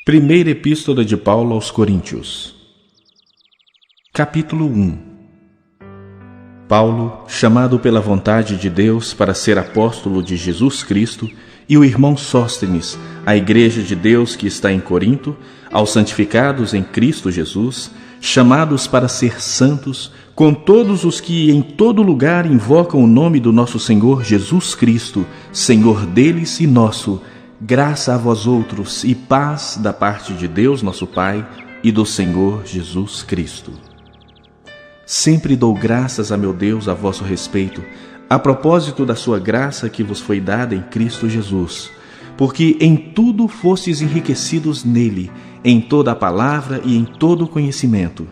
Primeira Epístola de Paulo aos Coríntios. Capítulo 1. Paulo, chamado pela vontade de Deus para ser apóstolo de Jesus Cristo, e o irmão Sóstenes, à igreja de Deus que está em Corinto, aos santificados em Cristo Jesus, chamados para ser santos, com todos os que em todo lugar invocam o nome do nosso Senhor Jesus Cristo, Senhor deles e nosso, graça a vós outros e paz da parte de Deus nosso Pai e do Senhor Jesus Cristo. Sempre dou graças a meu Deus a vosso respeito, a propósito da sua graça que vos foi dada em Cristo Jesus, porque em tudo fostes enriquecidos nele, em toda a palavra e em todo o conhecimento,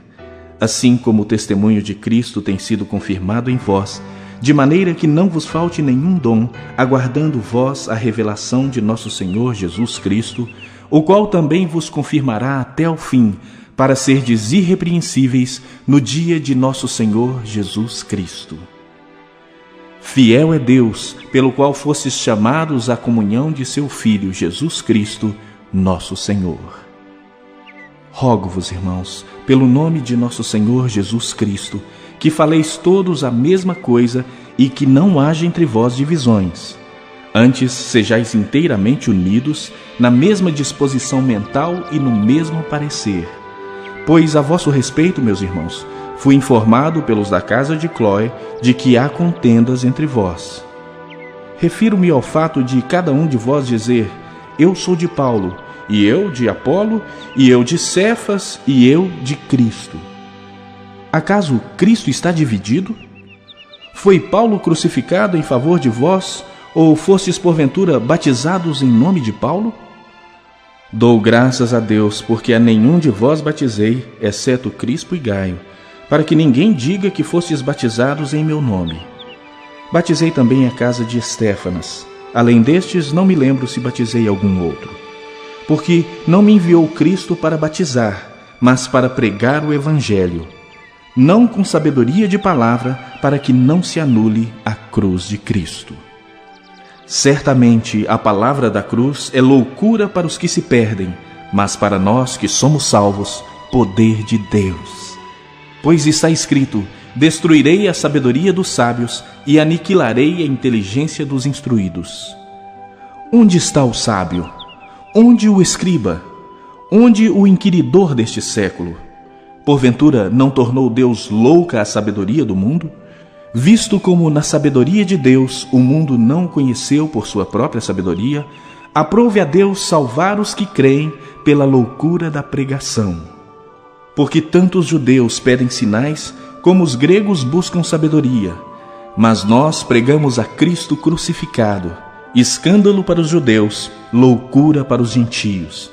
assim como o testemunho de Cristo tem sido confirmado em vós, de maneira que não vos falte nenhum dom, aguardando vós a revelação de nosso Senhor Jesus Cristo, o qual também vos confirmará até o fim, para serdes irrepreensíveis no dia de nosso Senhor Jesus Cristo. Fiel é Deus, pelo qual fostes chamados à comunhão de seu Filho Jesus Cristo, nosso Senhor. Rogo-vos, irmãos, pelo nome de nosso Senhor Jesus Cristo, que faleis todos a mesma coisa e que não haja entre vós divisões. Antes, sejais inteiramente unidos, na mesma disposição mental e no mesmo parecer. Pois a vosso respeito, meus irmãos, fui informado pelos da casa de Cloé de que há contendas entre vós. Refiro-me ao fato de cada um de vós dizer: eu sou de Paulo, e eu de Apolo, e eu de Cefas, e eu de Cristo. Acaso Cristo está dividido? Foi Paulo crucificado em favor de vós, ou fostes porventura batizados em nome de Paulo? Dou graças a Deus, porque a nenhum de vós batizei, exceto Crispo e Gaio, para que ninguém diga que fostes batizados em meu nome. Batizei também a casa de Estéfanas. Além destes, não me lembro se batizei algum outro. Porque não me enviou Cristo para batizar, mas para pregar o Evangelho, não com sabedoria de palavra, para que não se anule a cruz de Cristo. Certamente a palavra da cruz é loucura para os que se perdem, mas para nós que somos salvos, poder de Deus. Pois está escrito: destruirei a sabedoria dos sábios e aniquilarei a inteligência dos instruídos. Onde está o sábio? Onde o escriba? Onde o inquiridor deste século? Porventura não tornou Deus louca a sabedoria do mundo? Visto como na sabedoria de Deus o mundo não o conheceu por sua própria sabedoria, aprove a Deus salvar os que creem pela loucura da pregação. Porque tanto os judeus pedem sinais, como os gregos buscam sabedoria. Mas nós pregamos a Cristo crucificado, escândalo para os judeus, loucura para os gentios.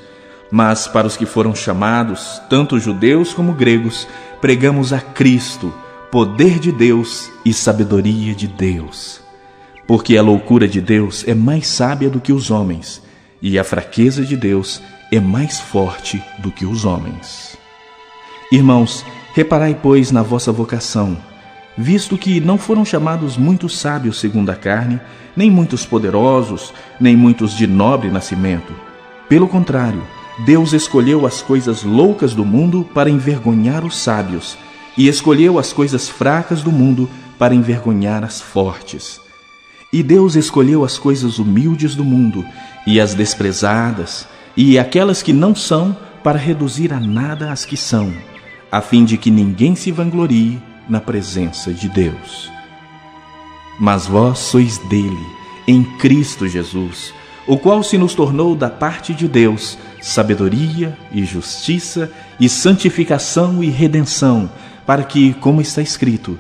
Mas para os que foram chamados, tanto judeus como gregos, pregamos a Cristo, poder de Deus e sabedoria de Deus. Porque a loucura de Deus é mais sábia do que os homens, e a fraqueza de Deus é mais forte do que os homens. Irmãos, reparai, pois, na vossa vocação, visto que não foram chamados muitos sábios segundo a carne, nem muitos poderosos, nem muitos de nobre nascimento. Pelo contrário, Deus escolheu as coisas loucas do mundo para envergonhar os sábios, e escolheu as coisas fracas do mundo para envergonhar as fortes. E Deus escolheu as coisas humildes do mundo, e as desprezadas, e aquelas que não são, para reduzir a nada as que são, a fim de que ninguém se vanglorie na presença de Deus. Mas vós sois dele, em Cristo Jesus, o qual se nos tornou da parte de Deus sabedoria e justiça e santificação e redenção, para que, como está escrito,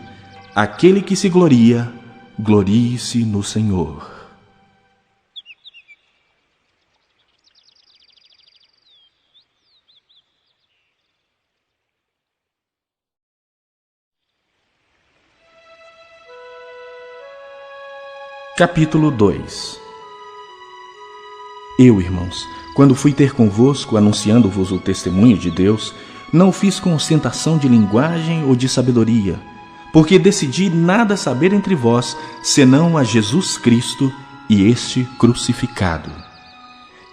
aquele que se gloria, glorie-se no Senhor. Capítulo 2. Eu, irmãos, quando fui ter convosco, anunciando-vos o testemunho de Deus, não fiz com ostentação de linguagem ou de sabedoria, porque decidi nada saber entre vós, senão a Jesus Cristo e este crucificado.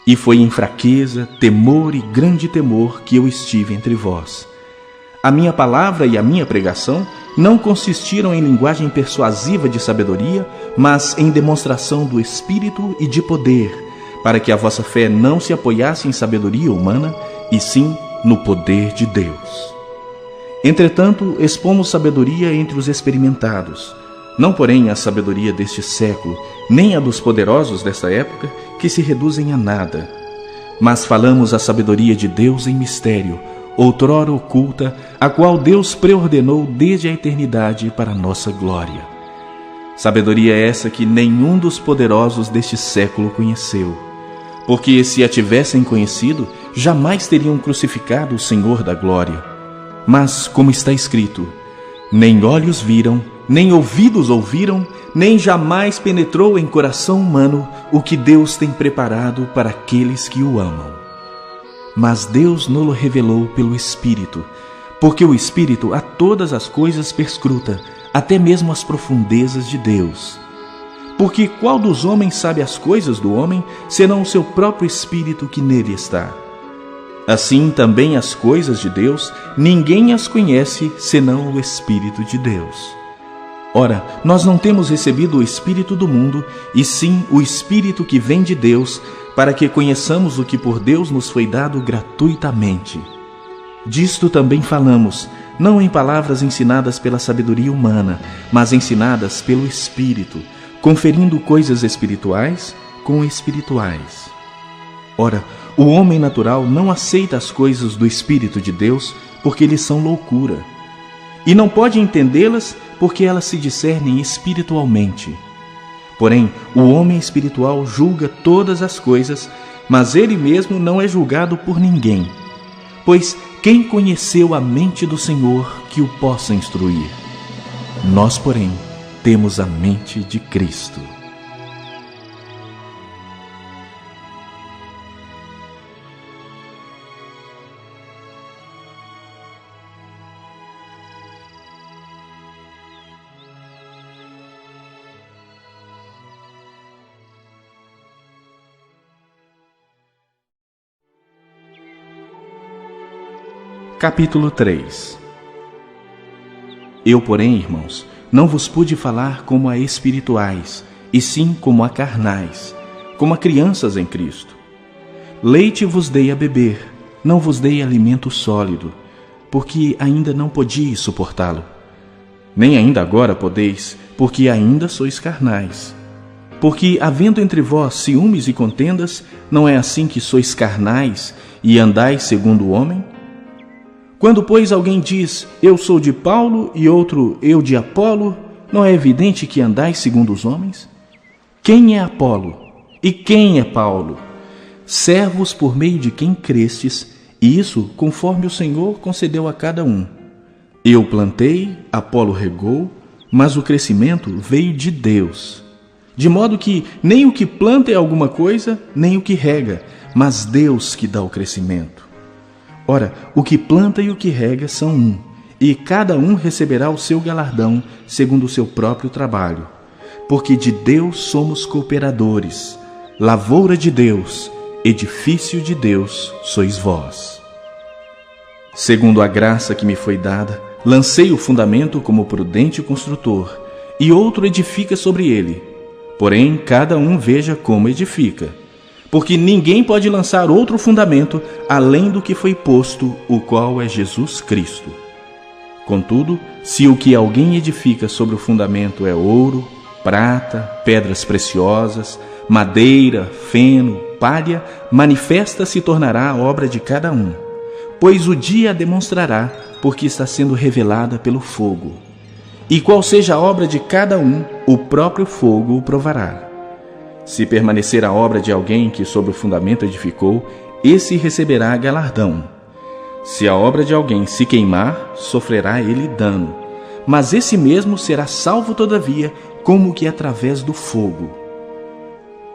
E foi em fraqueza, temor e grande temor que eu estive entre vós. A minha palavra e a minha pregação não consistiram em linguagem persuasiva de sabedoria, mas em demonstração do Espírito e de poder, para que a vossa fé não se apoiasse em sabedoria humana, e sim no poder de Deus. Entretanto, expomos sabedoria entre os experimentados, não porém a sabedoria deste século, nem a dos poderosos desta época, que se reduzem a nada. Mas falamos a sabedoria de Deus em mistério, outrora oculta, a qual Deus preordenou desde a eternidade para a nossa glória. Sabedoria essa que nenhum dos poderosos deste século conheceu, porque se a tivessem conhecido, jamais teriam crucificado o Senhor da glória. Mas, como está escrito, nem olhos viram, nem ouvidos ouviram, nem jamais penetrou em coração humano o que Deus tem preparado para aqueles que o amam. Mas Deus nos revelou pelo Espírito, porque o Espírito a todas as coisas perscruta, até mesmo as profundezas de Deus. Porque qual dos homens sabe as coisas do homem, senão o seu próprio Espírito que nele está? Assim também as coisas de Deus, ninguém as conhece, senão o Espírito de Deus. Ora, nós não temos recebido o Espírito do mundo, e sim o Espírito que vem de Deus, para que conheçamos o que por Deus nos foi dado gratuitamente. Disto também falamos, não em palavras ensinadas pela sabedoria humana, mas ensinadas pelo Espírito, conferindo coisas espirituais com espirituais. Ora, o homem natural não aceita as coisas do Espírito de Deus, porque lhes são loucura, e não pode entendê-las, porque elas se discernem espiritualmente. Porém, o homem espiritual julga todas as coisas, mas ele mesmo não é julgado por ninguém. Pois quem conheceu a mente do Senhor que o possa instruir? Nós, porém, temos a mente de Cristo. Capítulo 3. Eu, porém, irmãos, não vos pude falar como a espirituais, e sim como a carnais, como a crianças em Cristo. Leite vos dei a beber, não vos dei alimento sólido, porque ainda não podíeis suportá-lo. Nem ainda agora podeis, porque ainda sois carnais. Porque, havendo entre vós ciúmes e contendas, não é assim que sois carnais e andais segundo o homem? Quando, pois, alguém diz, eu sou de Paulo, e outro, eu de Apolo, não é evidente que andais segundo os homens? Quem é Apolo? E quem é Paulo? Servos por meio de quem crestes, e isso conforme o Senhor concedeu a cada um. Eu plantei, Apolo regou, mas o crescimento veio de Deus. De modo que nem o que planta é alguma coisa, nem o que rega, mas Deus que dá o crescimento. Ora, o que planta e o que rega são um, e cada um receberá o seu galardão segundo o seu próprio trabalho. Porque de Deus somos cooperadores, lavoura de Deus, edifício de Deus sois vós. Segundo a graça que me foi dada, lancei o fundamento como prudente construtor, e outro edifica sobre ele. Porém, cada um veja como edifica. Porque ninguém pode lançar outro fundamento além do que foi posto, o qual é Jesus Cristo. Contudo, se o que alguém edifica sobre o fundamento é ouro, prata, pedras preciosas, madeira, feno, palha, manifesta se tornará a obra de cada um, pois o dia a demonstrará, porque está sendo revelada pelo fogo. E qual seja a obra de cada um, o próprio fogo o provará. Se permanecer a obra de alguém que sobre o fundamento edificou, esse receberá galardão. Se a obra de alguém se queimar, sofrerá ele dano, mas esse mesmo será salvo todavia, como que através do fogo.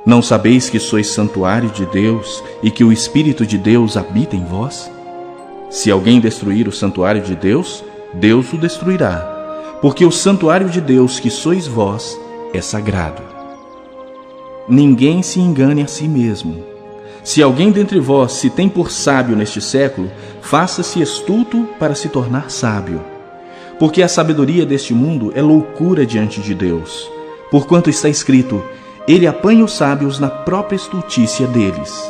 Não sabeis que sois santuário de Deus e que o Espírito de Deus habita em vós? Se alguém destruir o santuário de Deus, Deus o destruirá, porque o santuário de Deus que sois vós é sagrado. Ninguém se engane a si mesmo. Se alguém dentre vós se tem por sábio neste século, faça-se estulto para se tornar sábio. Porque a sabedoria deste mundo é loucura diante de Deus. Porquanto está escrito, ele apanha os sábios na própria estultícia deles.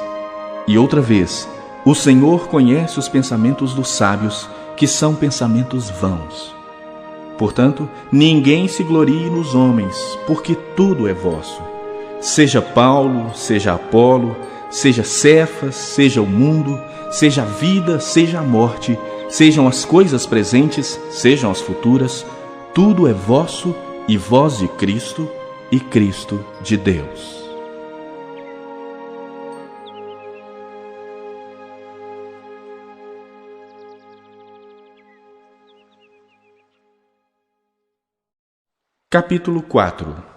E outra vez, o Senhor conhece os pensamentos dos sábios, que são pensamentos vãos. Portanto, ninguém se glorie nos homens, porque tudo é vosso. Seja Paulo, seja Apolo, seja Cefas, seja o mundo, seja a vida, seja a morte, sejam as coisas presentes, sejam as futuras, tudo é vosso, e vós de Cristo, e Cristo de Deus. Capítulo 4.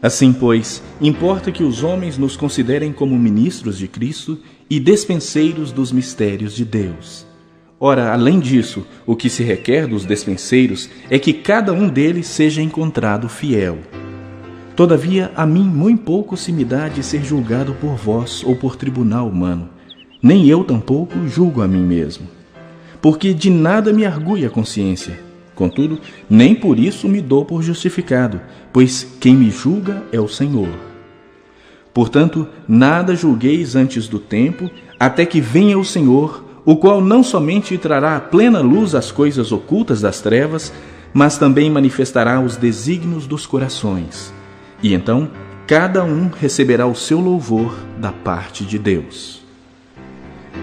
Assim, pois, importa que os homens nos considerem como ministros de Cristo e despenseiros dos mistérios de Deus. Ora, além disso, o que se requer dos despenseiros é que cada um deles seja encontrado fiel. Todavia, a mim muito pouco se me dá de ser julgado por vós ou por tribunal humano, nem eu tampouco julgo a mim mesmo. Porque de nada me argui a consciência. Contudo, nem por isso me dou por justificado, pois quem me julga é o Senhor. Portanto, nada julgueis antes do tempo, até que venha o Senhor, o qual não somente trará à plena luz as coisas ocultas das trevas, mas também manifestará os desígnios dos corações. E então, cada um receberá o seu louvor da parte de Deus.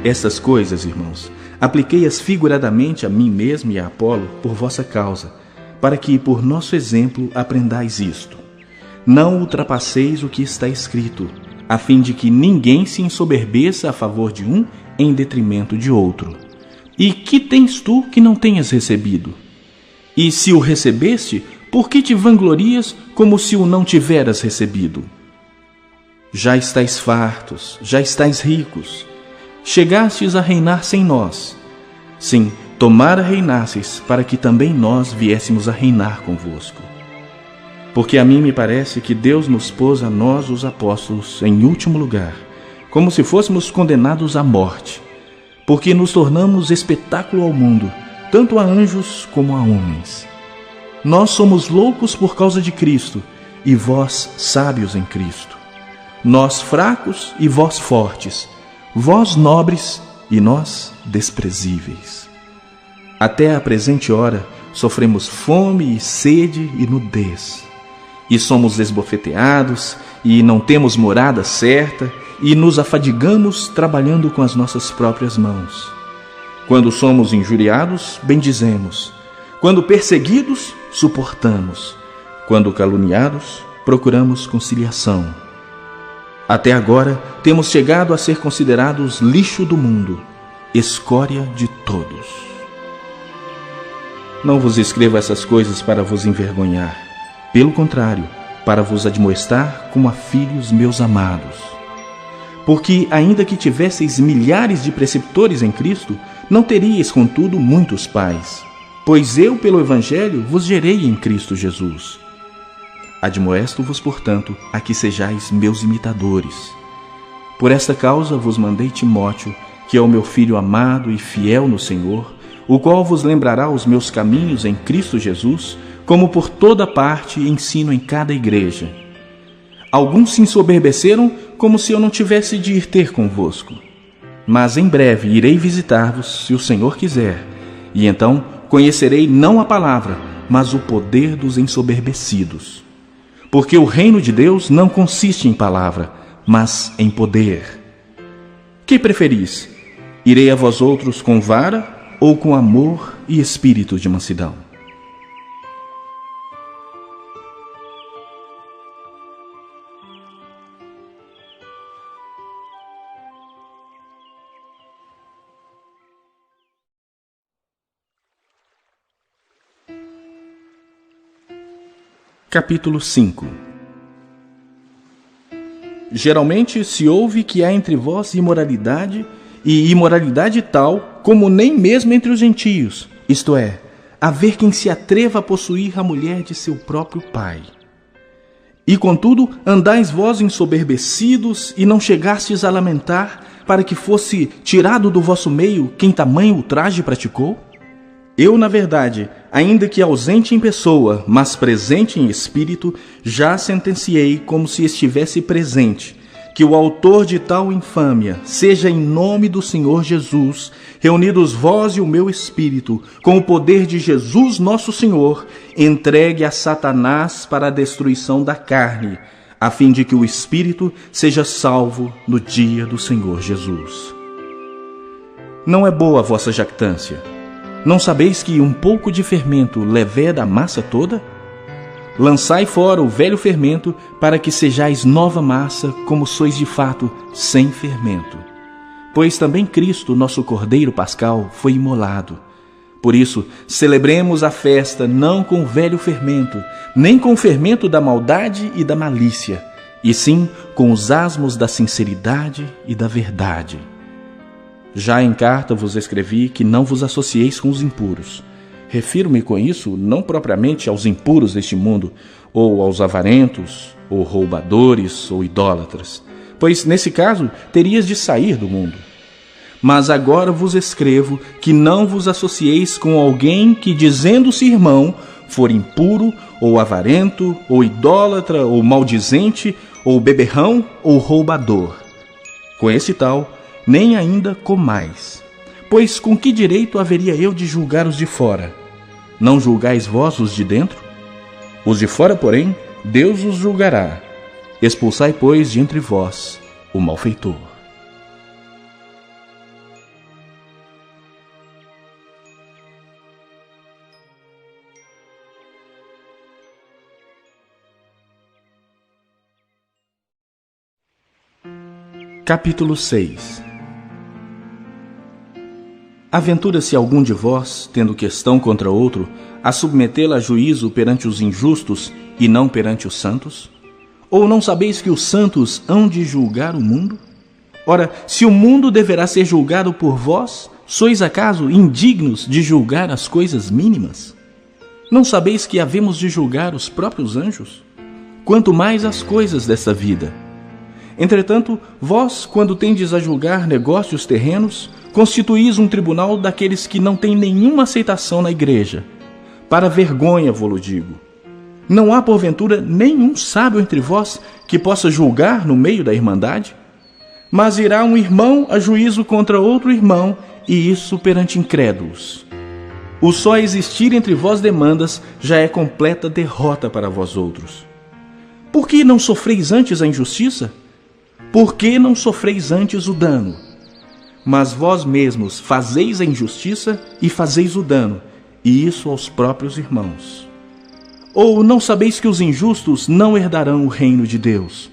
Estas coisas, irmãos, apliquei-as figuradamente a mim mesmo e a Apolo por vossa causa, para que, por nosso exemplo, aprendais isto. Não ultrapasseis o que está escrito, a fim de que ninguém se ensoberbeça a favor de um em detrimento de outro. E que tens tu que não tenhas recebido? E se o recebeste, por que te vanglorias como se o não tiveras recebido? Já estáis fartos, já estáis ricos. Chegastes a reinar sem nós. Sim, tomara reinasseis, para que também nós viéssemos a reinar convosco. Porque a mim me parece que Deus nos pôs a nós, os apóstolos, em último lugar, como se fôssemos condenados à morte, porque nos tornamos espetáculo ao mundo, tanto a anjos como a homens. Nós somos loucos por causa de Cristo, e vós sábios em Cristo. Nós fracos e vós fortes, vós nobres e nós desprezíveis. Até a presente hora sofremos fome e sede e nudez, e somos esbofeteados, e não temos morada certa, e nos afadigamos trabalhando com as nossas próprias mãos. Quando somos injuriados, bendizemos. Quando perseguidos, suportamos. Quando caluniados, procuramos conciliação. Até agora, temos chegado a ser considerados lixo do mundo, escória de todos. Não vos escrevo essas coisas para vos envergonhar. Pelo contrário, para vos admoestar como a filhos meus amados. Porque, ainda que tivesseis milhares de preceptores em Cristo, não teríeis, contudo, muitos pais. Pois eu, pelo Evangelho, vos gerei em Cristo Jesus. Admoesto-vos, portanto, a que sejais meus imitadores. Por esta causa vos mandei Timóteo, que é o meu filho amado e fiel no Senhor, o qual vos lembrará os meus caminhos em Cristo Jesus, como por toda parte ensino em cada igreja. Alguns se ensoberbeceram, como se eu não tivesse de ir ter convosco. Mas em breve irei visitar-vos, se o Senhor quiser, e então conhecerei não a palavra, mas o poder dos ensoberbecidos. Porque o reino de Deus não consiste em palavra, mas em poder. Que preferis? Irei a vós outros com vara ou com amor e espírito de mansidão? Capítulo 5. Geralmente se ouve que há entre vós imoralidade, e imoralidade tal como nem mesmo entre os gentios, isto é, haver quem se atreva a possuir a mulher de seu próprio pai. E contudo, andais vós ensoberbecidos, e não chegastes a lamentar, para que fosse tirado do vosso meio quem tamanho ultraje praticou? Eu, na verdade, ainda que ausente em pessoa, mas presente em espírito, já sentenciei como se estivesse presente, que o autor de tal infâmia, seja em nome do Senhor Jesus, reunidos vós e o meu espírito, com o poder de Jesus nosso Senhor, entregue a Satanás para a destruição da carne, a fim de que o espírito seja salvo no dia do Senhor Jesus. Não é boa a vossa jactância. Não sabeis que um pouco de fermento leveda a massa toda? Lançai fora o velho fermento, para que sejais nova massa, como sois de fato, sem fermento. Pois também Cristo, nosso Cordeiro Pascal, foi imolado. Por isso, celebremos a festa não com o velho fermento, nem com o fermento da maldade e da malícia, e sim com os asmos da sinceridade e da verdade. Já em carta vos escrevi que não vos associeis com os impuros. Refiro-me com isso não propriamente aos impuros deste mundo, ou aos avarentos, ou roubadores, ou idólatras, pois nesse caso terias de sair do mundo. Mas agora vos escrevo que não vos associeis com alguém que, dizendo-se irmão, for impuro, ou avarento, ou idólatra, ou maldizente, ou beberrão, ou roubador. Com esse tal, nem ainda comais. Pois com que direito haveria eu de julgar os de fora? Não julgais vós os de dentro? Os de fora, porém, Deus os julgará. Expulsai, pois, de entre vós o malfeitor. Capítulo 6. Aventura-se algum de vós, tendo questão contra outro, a submetê-la a juízo perante os injustos e não perante os santos? Ou não sabeis que os santos hão de julgar o mundo? Ora, se o mundo deverá ser julgado por vós, sois acaso indignos de julgar as coisas mínimas? Não sabeis que havemos de julgar os próprios anjos? Quanto mais as coisas desta vida. Entretanto, vós, quando tendes a julgar negócios terrenos, constituís um tribunal daqueles que não têm nenhuma aceitação na igreja. Para vergonha vô-lo digo. Não há, porventura, nenhum sábio entre vós que possa julgar no meio da irmandade? Mas irá um irmão a juízo contra outro irmão, e isso perante incrédulos. O só existir entre vós demandas já é completa derrota para vós outros. Por que não sofreis antes a injustiça? Por que não sofreis antes o dano? Mas vós mesmos fazeis a injustiça e fazeis o dano, e isso aos próprios irmãos. Ou não sabeis que os injustos não herdarão o reino de Deus?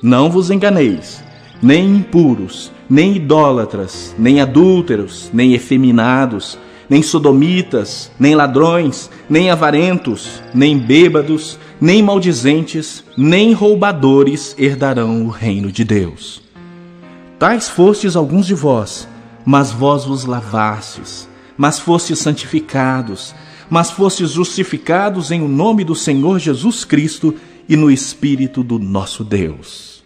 Não vos enganeis, nem impuros, nem idólatras, nem adúlteros, nem efeminados, nem sodomitas, nem ladrões, nem avarentos, nem bêbados, nem maldizentes, nem roubadores herdarão o reino de Deus. Tais fostes alguns de vós, mas vós vos lavastes, mas fostes santificados, mas fostes justificados em o nome do Senhor Jesus Cristo e no Espírito do nosso Deus.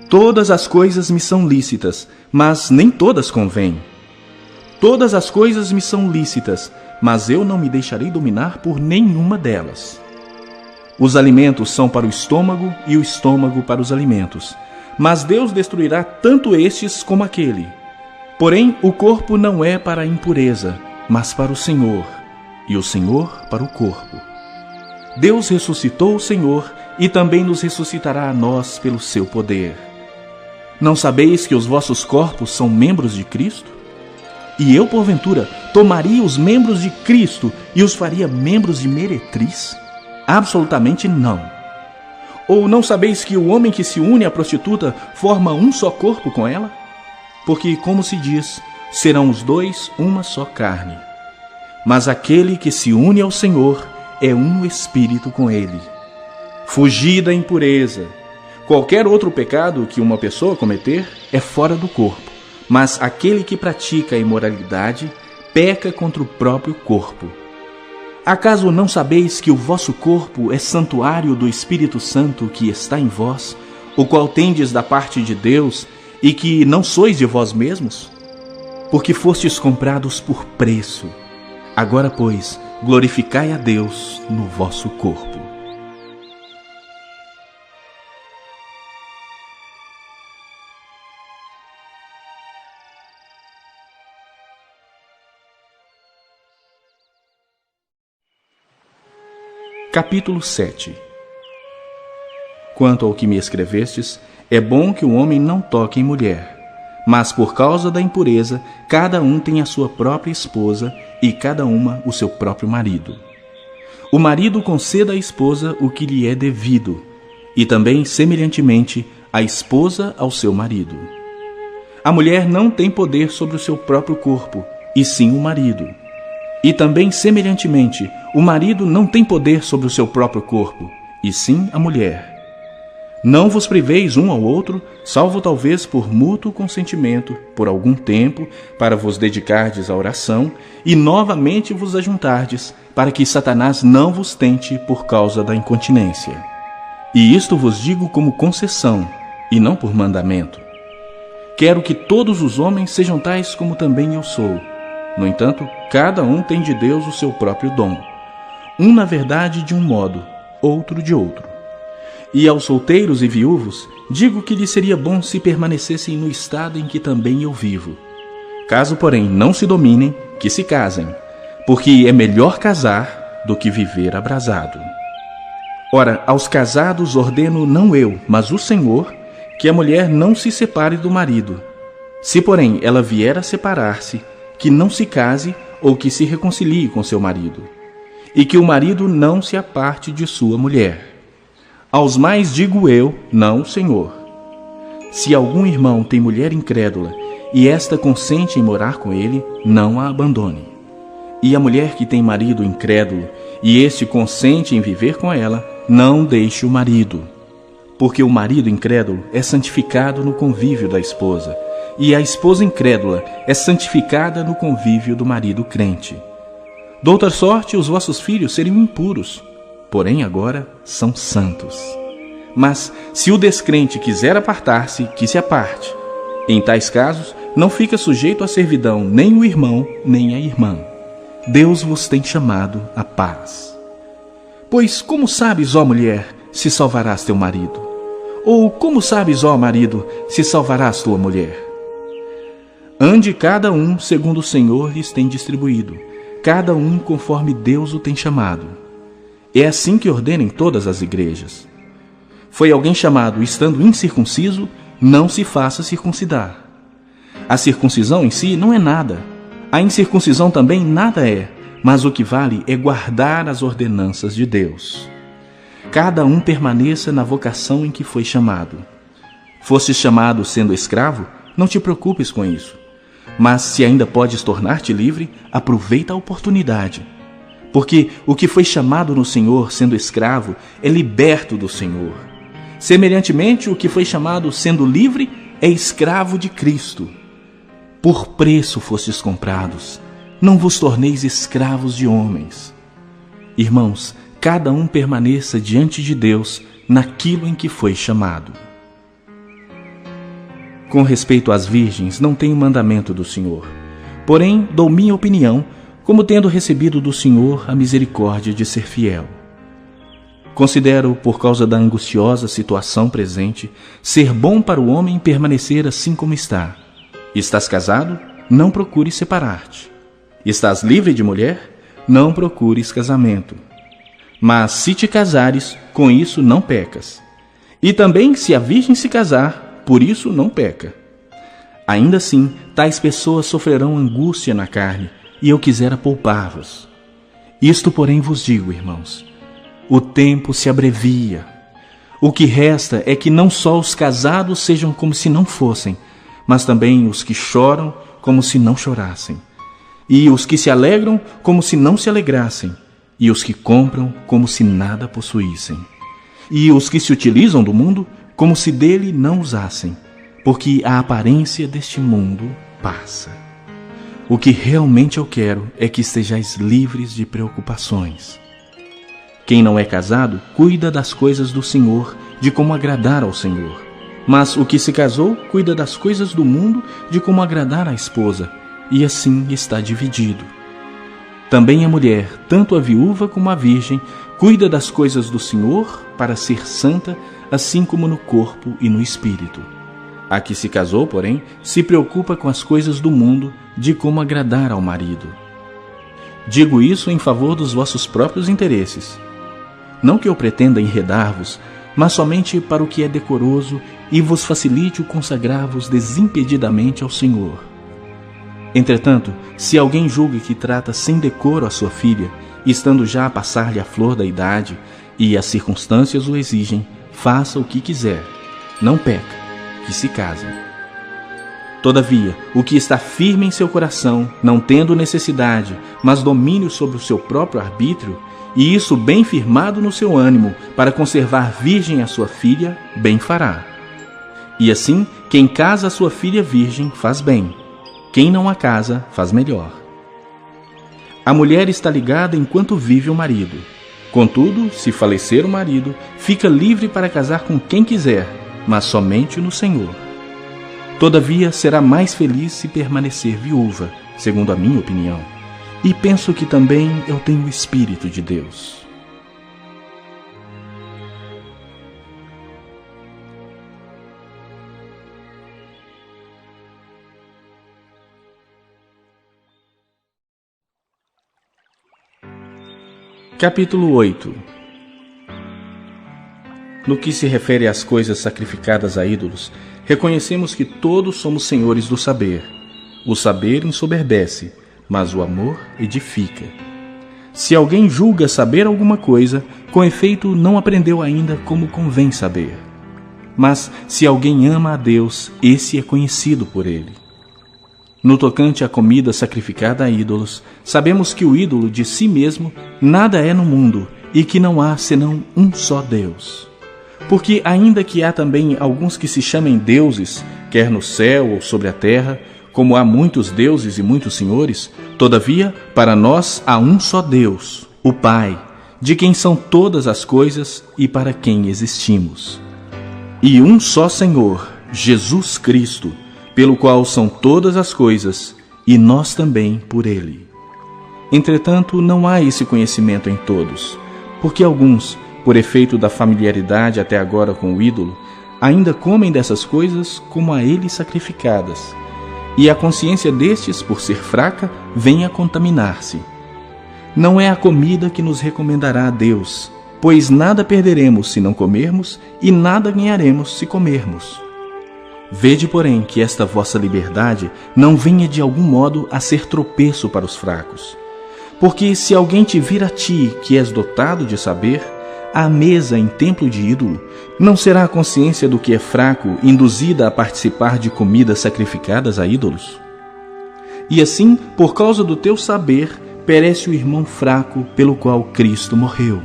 Todas as coisas me são lícitas, mas nem todas convêm. Todas as coisas me são lícitas, mas eu não me deixarei dominar por nenhuma delas. Os alimentos são para o estômago e o estômago para os alimentos, mas Deus destruirá tanto estes como aquele. Porém, o corpo não é para a impureza, mas para o Senhor, e o Senhor para o corpo. Deus ressuscitou o Senhor e também nos ressuscitará a nós pelo seu poder. Não sabeis que os vossos corpos são membros de Cristo? E eu, porventura, tomaria os membros de Cristo e os faria membros de meretriz? Absolutamente não. Ou não sabeis que o homem que se une à prostituta forma um só corpo com ela? Porque, como se diz, serão os dois uma só carne. Mas aquele que se une ao Senhor é um espírito com ele. Fugi da impureza. Qualquer outro pecado que uma pessoa cometer é fora do corpo, mas aquele que pratica a imoralidade peca contra o próprio corpo. Acaso não sabeis que o vosso corpo é santuário do Espírito Santo que está em vós, o qual tendes da parte de Deus, e que não sois de vós mesmos? Porque fostes comprados por preço. Agora, pois, glorificai a Deus no vosso corpo. Capítulo 7. Quanto ao que me escrevestes, é bom que o homem não toque em mulher, mas por causa da impureza, cada um tem a sua própria esposa e cada uma o seu próprio marido. O marido conceda à esposa o que lhe é devido, e também, semelhantemente, a esposa ao seu marido. A mulher não tem poder sobre o seu próprio corpo, e sim o marido. E também, semelhantemente, o marido não tem poder sobre o seu próprio corpo, e sim a mulher. Não vos priveis um ao outro, salvo talvez por mútuo consentimento, por algum tempo, para vos dedicardes à oração, e novamente vos ajuntardes, para que Satanás não vos tente por causa da incontinência. E isto vos digo como concessão, e não por mandamento. Quero que todos os homens sejam tais como também eu sou. No entanto, cada um tem de Deus o seu próprio dom. Um, na verdade, de um modo, outro de outro. E aos solteiros e viúvos, digo que lhes seria bom se permanecessem no estado em que também eu vivo. Caso, porém, não se dominem, que se casem, porque é melhor casar do que viver abrasado. Ora, aos casados ordeno não eu, mas o Senhor, que a mulher não se separe do marido. Se, porém, ela vier a separar-se, que não se case ou que se reconcilie com seu marido, e que o marido não se aparte de sua mulher. Aos mais digo eu, não o Senhor. Se algum irmão tem mulher incrédula, e esta consente em morar com ele, não a abandone. E a mulher que tem marido incrédulo, e este consente em viver com ela, não deixe o marido. Porque o marido incrédulo é santificado no convívio da esposa, e a esposa incrédula é santificada no convívio do marido crente. De outra sorte, os vossos filhos seriam impuros, porém agora são santos. Mas, se o descrente quiser apartar-se, que se aparte. Em tais casos, não fica sujeito à servidão nem o irmão, nem a irmã. Deus vos tem chamado à paz. Pois como sabes, ó mulher, se salvarás teu marido? Ou como sabes, ó marido, se salvarás tua mulher? Ande cada um segundo o Senhor lhes tem distribuído, cada um conforme Deus o tem chamado. É assim que ordenem todas as igrejas. Foi alguém chamado estando incircunciso, não se faça circuncidar. A circuncisão em si não é nada. A incircuncisão também nada é, mas o que vale é guardar as ordenanças de Deus. Cada um permaneça na vocação em que foi chamado. Fostes chamado sendo escravo, não te preocupes com isso. Mas se ainda podes tornar-te livre, aproveita a oportunidade. Porque o que foi chamado no Senhor sendo escravo é liberto do Senhor. Semelhantemente, o que foi chamado sendo livre é escravo de Cristo. Por preço fostes comprados, não vos torneis escravos de homens. Irmãos, cada um permaneça diante de Deus naquilo em que foi chamado. Com respeito às virgens, não tenho mandamento do Senhor. Porém, dou minha opinião, como tendo recebido do Senhor a misericórdia de ser fiel. Considero, por causa da angustiosa situação presente, ser bom para o homem permanecer assim como está. Estás casado? Não procures separar-te. Estás livre de mulher? Não procures casamento. Mas se te casares, com isso não pecas. E também, se a virgem se casar, por isso não peca. Ainda assim, tais pessoas sofrerão angústia na carne, e eu quisera poupar-vos. Isto, porém, vos digo, irmãos, o tempo se abrevia. O que resta é que não só os casados sejam como se não fossem, mas também os que choram como se não chorassem, e os que se alegram como se não se alegrassem, e os que compram como se nada possuíssem, e os que se utilizam do mundo como se dele não usassem, porque a aparência deste mundo passa. O que realmente eu quero é que estejais livres de preocupações. Quem não é casado, cuida das coisas do Senhor, de como agradar ao Senhor. Mas o que se casou, cuida das coisas do mundo, de como agradar à esposa, e assim está dividido. Também a mulher, tanto a viúva como a virgem, cuida das coisas do Senhor para ser santa, assim como no corpo e no espírito. A que se casou, porém, se preocupa com as coisas do mundo, de como agradar ao marido. Digo isso em favor dos vossos próprios interesses. Não que eu pretenda enredar-vos, mas somente para o que é decoroso e vos facilite o consagrar-vos desimpedidamente ao Senhor. Entretanto, se alguém julga que trata sem decoro a sua filha, estando já a passar-lhe a flor da idade, e as circunstâncias o exigem, faça o que quiser. Não peca, que se casem. Todavia, o que está firme em seu coração, não tendo necessidade, mas domínio sobre o seu próprio arbítrio, e isso bem firmado no seu ânimo, para conservar virgem a sua filha, bem fará. E assim, quem casa a sua filha virgem faz bem. Quem não a casa, faz melhor. A mulher está ligada enquanto vive o marido. Contudo, se falecer o marido, fica livre para casar com quem quiser, mas somente no Senhor. Todavia, será mais feliz se permanecer viúva, segundo a minha opinião. E penso que também eu tenho o Espírito de Deus. Capítulo 8. No que se refere às coisas sacrificadas a ídolos, reconhecemos que todos somos senhores do saber. O saber ensoberbece, mas o amor edifica. Se alguém julga saber alguma coisa, com efeito não aprendeu ainda como convém saber. Mas se alguém ama a Deus, esse é conhecido por ele. No tocante à comida sacrificada a ídolos, sabemos que o ídolo de si mesmo nada é no mundo e que não há senão um só Deus. Porque ainda que há também alguns que se chamem deuses, quer no céu ou sobre a terra, como há muitos deuses e muitos senhores, todavia, para nós há um só Deus, o Pai, de quem são todas as coisas e para quem existimos. E um só Senhor, Jesus Cristo, pelo qual são todas as coisas, e nós também por ele. Entretanto, não há esse conhecimento em todos, porque alguns, por efeito da familiaridade até agora com o ídolo, ainda comem dessas coisas como a ele sacrificadas, e a consciência destes, por ser fraca, vem a contaminar-se. Não é a comida que nos recomendará a Deus, pois nada perderemos se não comermos, e nada ganharemos se comermos. Vede, porém, que esta vossa liberdade não venha de algum modo a ser tropeço para os fracos. Porque se alguém te vir a ti, que és dotado de saber, à mesa em templo de ídolo, não será a consciência do que é fraco induzida a participar de comidas sacrificadas a ídolos? E assim, por causa do teu saber, perece o irmão fraco pelo qual Cristo morreu.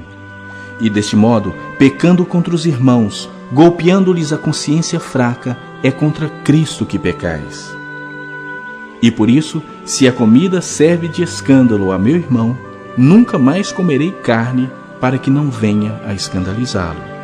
E deste modo, pecando contra os irmãos, golpeando-lhes a consciência fraca, é contra Cristo que pecais. E por isso, se a comida serve de escândalo a meu irmão, nunca mais comerei carne, para que não venha a escandalizá-lo.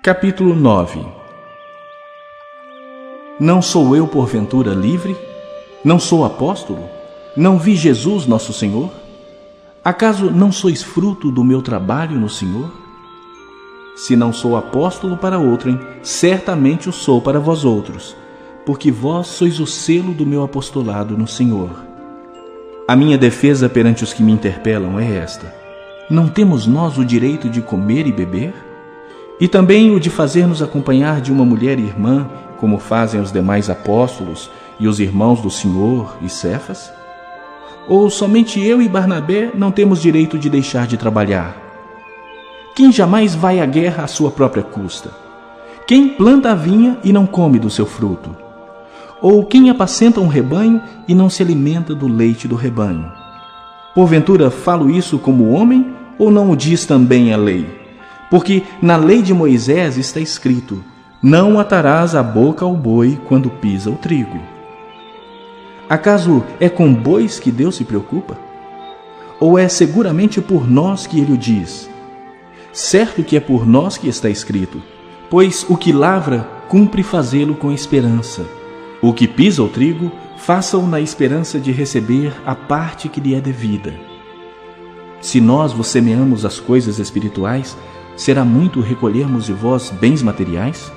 Capítulo 9. Não sou eu porventura livre? Não sou apóstolo? Não vi Jesus nosso Senhor? Acaso não sois fruto do meu trabalho no Senhor? Se não sou apóstolo para outrem, certamente o sou para vós outros, porque vós sois o selo do meu apostolado no Senhor. A minha defesa perante os que me interpelam é esta: não temos nós o direito de comer e beber? E também o de fazer-nos acompanhar de uma mulher irmã como fazem os demais apóstolos e os irmãos do Senhor e Cefas? Ou somente eu e Barnabé não temos direito de deixar de trabalhar? Quem jamais vai à guerra à sua própria custa? Quem planta a vinha e não come do seu fruto? Ou quem apacenta um rebanho e não se alimenta do leite do rebanho? Porventura falo isso como homem, ou não o diz também a lei? Porque na lei de Moisés está escrito: não atarás a boca ao boi quando pisa o trigo. Acaso é com bois que Deus se preocupa? Ou é seguramente por nós que ele o diz? Certo que é por nós que está escrito: pois o que lavra, cumpre fazê-lo com esperança. O que pisa o trigo, faça-o na esperança de receber a parte que lhe é devida. Se nós vos semeamos as coisas espirituais, será muito recolhermos de vós bens materiais?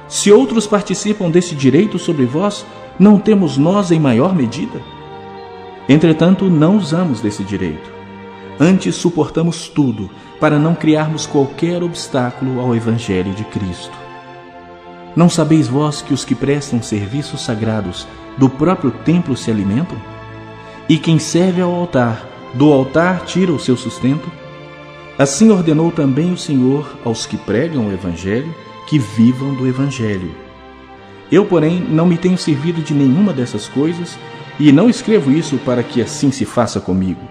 Se outros participam desse direito sobre vós, não temos nós em maior medida? Entretanto, não usamos desse direito. Antes suportamos tudo, para não criarmos qualquer obstáculo ao Evangelho de Cristo. Não sabeis vós que os que prestam serviços sagrados do próprio templo se alimentam? E quem serve ao altar, do altar tira o seu sustento? Assim ordenou também o Senhor aos que pregam o Evangelho, que vivam do Evangelho. Eu, porém, não me tenho servido de nenhuma dessas coisas, e não escrevo isso para que assim se faça comigo,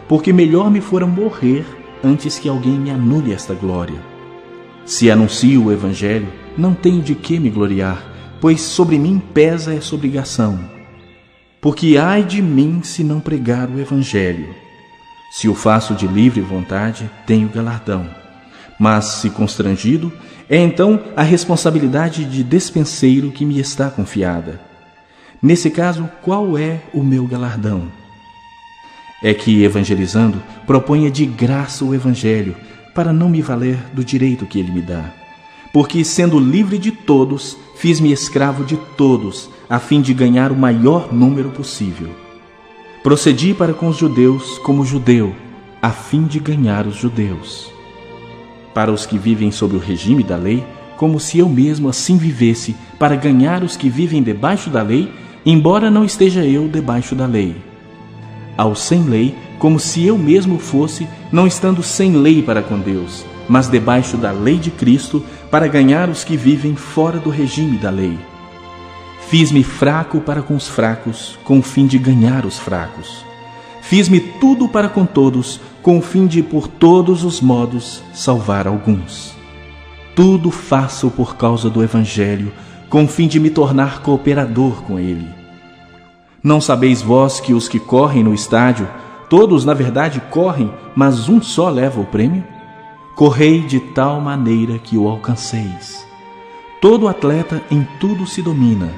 porque melhor me fora morrer antes que alguém me anule esta glória. Se anuncio o Evangelho, não tenho de que me gloriar, pois sobre mim pesa essa obrigação. Porque ai de mim se não pregar o Evangelho. Se o faço de livre vontade, tenho galardão. Mas, se constrangido, é então a responsabilidade de despenseiro que me está confiada. Nesse caso, qual é o meu galardão? É que, evangelizando, proponha de graça o Evangelho, para não me valer do direito que ele me dá. Porque, sendo livre de todos, fiz-me escravo de todos, a fim de ganhar o maior número possível. Procedi para com os judeus como judeu, a fim de ganhar os judeus. Para os que vivem sob o regime da lei, como se eu mesmo assim vivesse, para ganhar os que vivem debaixo da lei, embora não esteja eu debaixo da lei. Aos sem lei, como se eu mesmo fosse, não estando sem lei para com Deus, mas debaixo da lei de Cristo, para ganhar os que vivem fora do regime da lei. Fiz-me fraco para com os fracos, com o fim de ganhar os fracos. Fiz-me tudo para com todos, com o fim de, por todos os modos, salvar alguns. Tudo faço por causa do Evangelho, com o fim de me tornar cooperador com ele. Não sabeis vós que os que correm no estádio, todos na verdade correm, mas um só leva o prêmio? Correi de tal maneira que o alcanceis. Todo atleta em tudo se domina.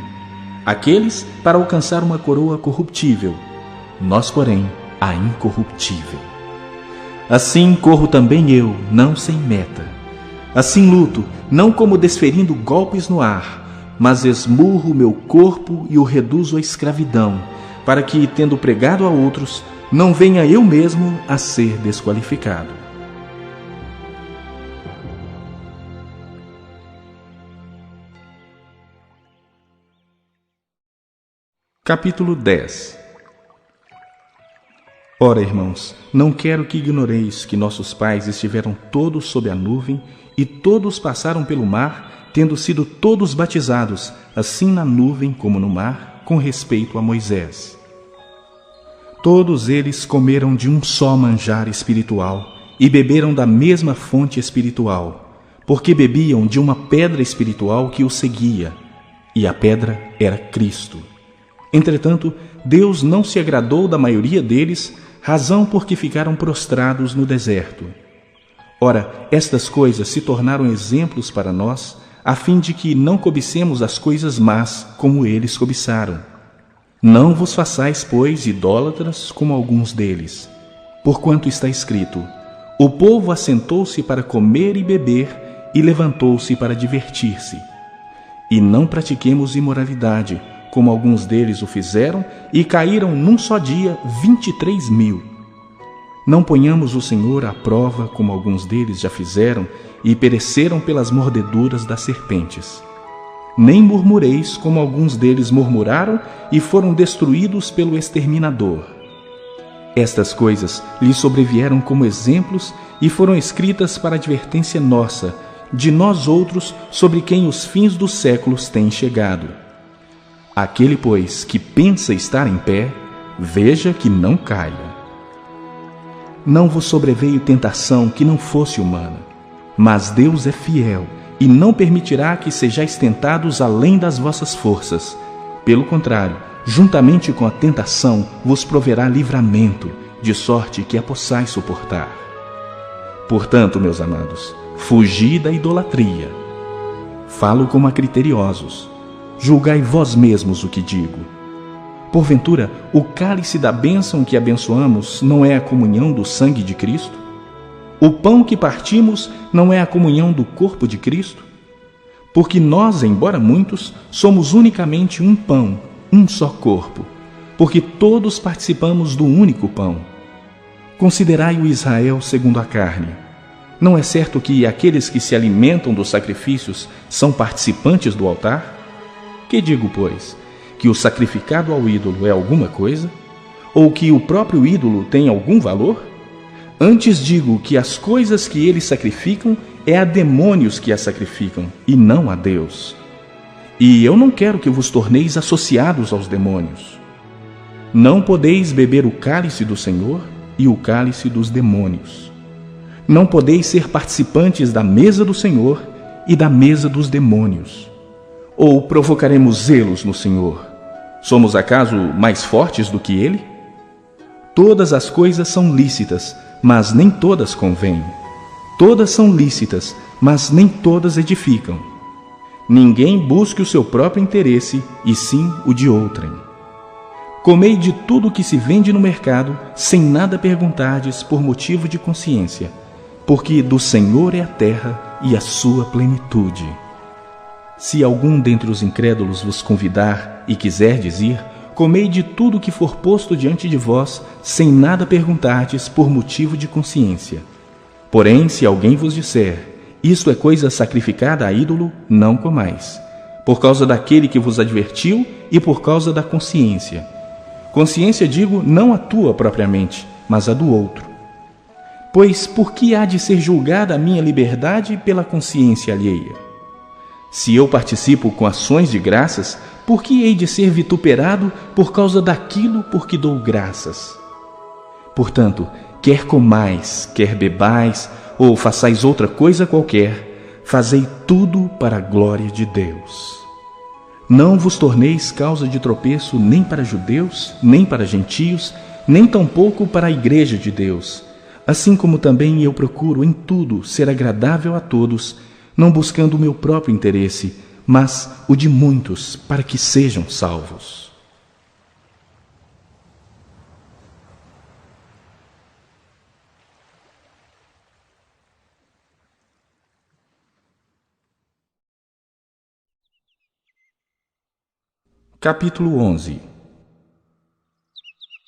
Aqueles para alcançar uma coroa corruptível, nós, porém, a incorruptível. Assim corro também eu, não sem meta. Assim luto, não como desferindo golpes no ar, mas esmurro o meu corpo e o reduzo à escravidão, para que, tendo pregado a outros, não venha eu mesmo a ser desqualificado. Capítulo 10. Ora, irmãos, não quero que ignoreis que nossos pais estiveram todos sob a nuvem e todos passaram pelo mar, tendo sido todos batizados, assim na nuvem como no mar, com respeito a Moisés. Todos eles comeram de um só manjar espiritual e beberam da mesma fonte espiritual, porque bebiam de uma pedra espiritual que os seguia, e a pedra era Cristo. Entretanto, Deus não se agradou da maioria deles, razão porque ficaram prostrados no deserto. Ora, estas coisas se tornaram exemplos para nós, a fim de que não cobicemos as coisas más como eles cobiçaram. Não vos façais, pois, idólatras como alguns deles. Porquanto está escrito: o povo assentou-se para comer e beber e levantou-se para divertir-se. E não pratiquemos imoralidade, como alguns deles o fizeram, e caíram num só dia 23.000. Não ponhamos o Senhor à prova, como alguns deles já fizeram, e pereceram pelas mordeduras das serpentes. Nem murmureis como alguns deles murmuraram e foram destruídos pelo exterminador. Estas coisas lhes sobrevieram como exemplos e foram escritas para advertência nossa, de nós outros, sobre quem os fins dos séculos têm chegado. Aquele, pois, que pensa estar em pé, veja que não caia. Não vos sobreveio tentação que não fosse humana, mas Deus é fiel e não permitirá que sejais tentados além das vossas forças. Pelo contrário, juntamente com a tentação vos proverá livramento, de sorte que a possais suportar. Portanto, meus amados, fugi da idolatria. Falo como a criteriosos. Julgai vós mesmos o que digo. Porventura, o cálice da bênção que abençoamos não é a comunhão do sangue de Cristo? O pão que partimos não é a comunhão do corpo de Cristo? Porque nós, embora muitos, somos unicamente um pão, um só corpo, porque todos participamos do único pão. Considerai o Israel segundo a carne. Não é certo que aqueles que se alimentam dos sacrifícios são participantes do altar? Que digo, pois? Que o sacrificado ao ídolo é alguma coisa? Ou que o próprio ídolo tem algum valor? Antes digo que as coisas que eles sacrificam é a demônios que as sacrificam, e não a Deus. E eu não quero que vos torneis associados aos demônios. Não podeis beber o cálice do Senhor e o cálice dos demônios. Não podeis ser participantes da mesa do Senhor e da mesa dos demônios. Ou provocaremos zelos no Senhor? Somos acaso mais fortes do que Ele? Todas as coisas são lícitas, mas nem todas convêm. Todas são lícitas, mas nem todas edificam. Ninguém busque o seu próprio interesse, e sim o de outrem. Comei de tudo que se vende no mercado, sem nada perguntardes por motivo de consciência, porque do Senhor é a terra e a sua plenitude. Se algum dentre os incrédulos vos convidar e quiserdes ir, comei de tudo que for posto diante de vós, sem nada perguntardes por motivo de consciência. Porém, se alguém vos disser, isto é coisa sacrificada a ídolo, não comais, por causa daquele que vos advertiu e por causa da consciência. Consciência, digo, não a tua propriamente, mas a do outro. Pois por que há de ser julgada a minha liberdade pela consciência alheia? Se eu participo com ações de graças, por que hei de ser vituperado por causa daquilo por que dou graças? Portanto, quer comais, quer bebais, ou façais outra coisa qualquer, fazei tudo para a glória de Deus. Não vos torneis causa de tropeço nem para judeus, nem para gentios, nem tampouco para a igreja de Deus, assim como também eu procuro em tudo ser agradável a todos, não buscando o meu próprio interesse, mas o de muitos, para que sejam salvos. Capítulo 11.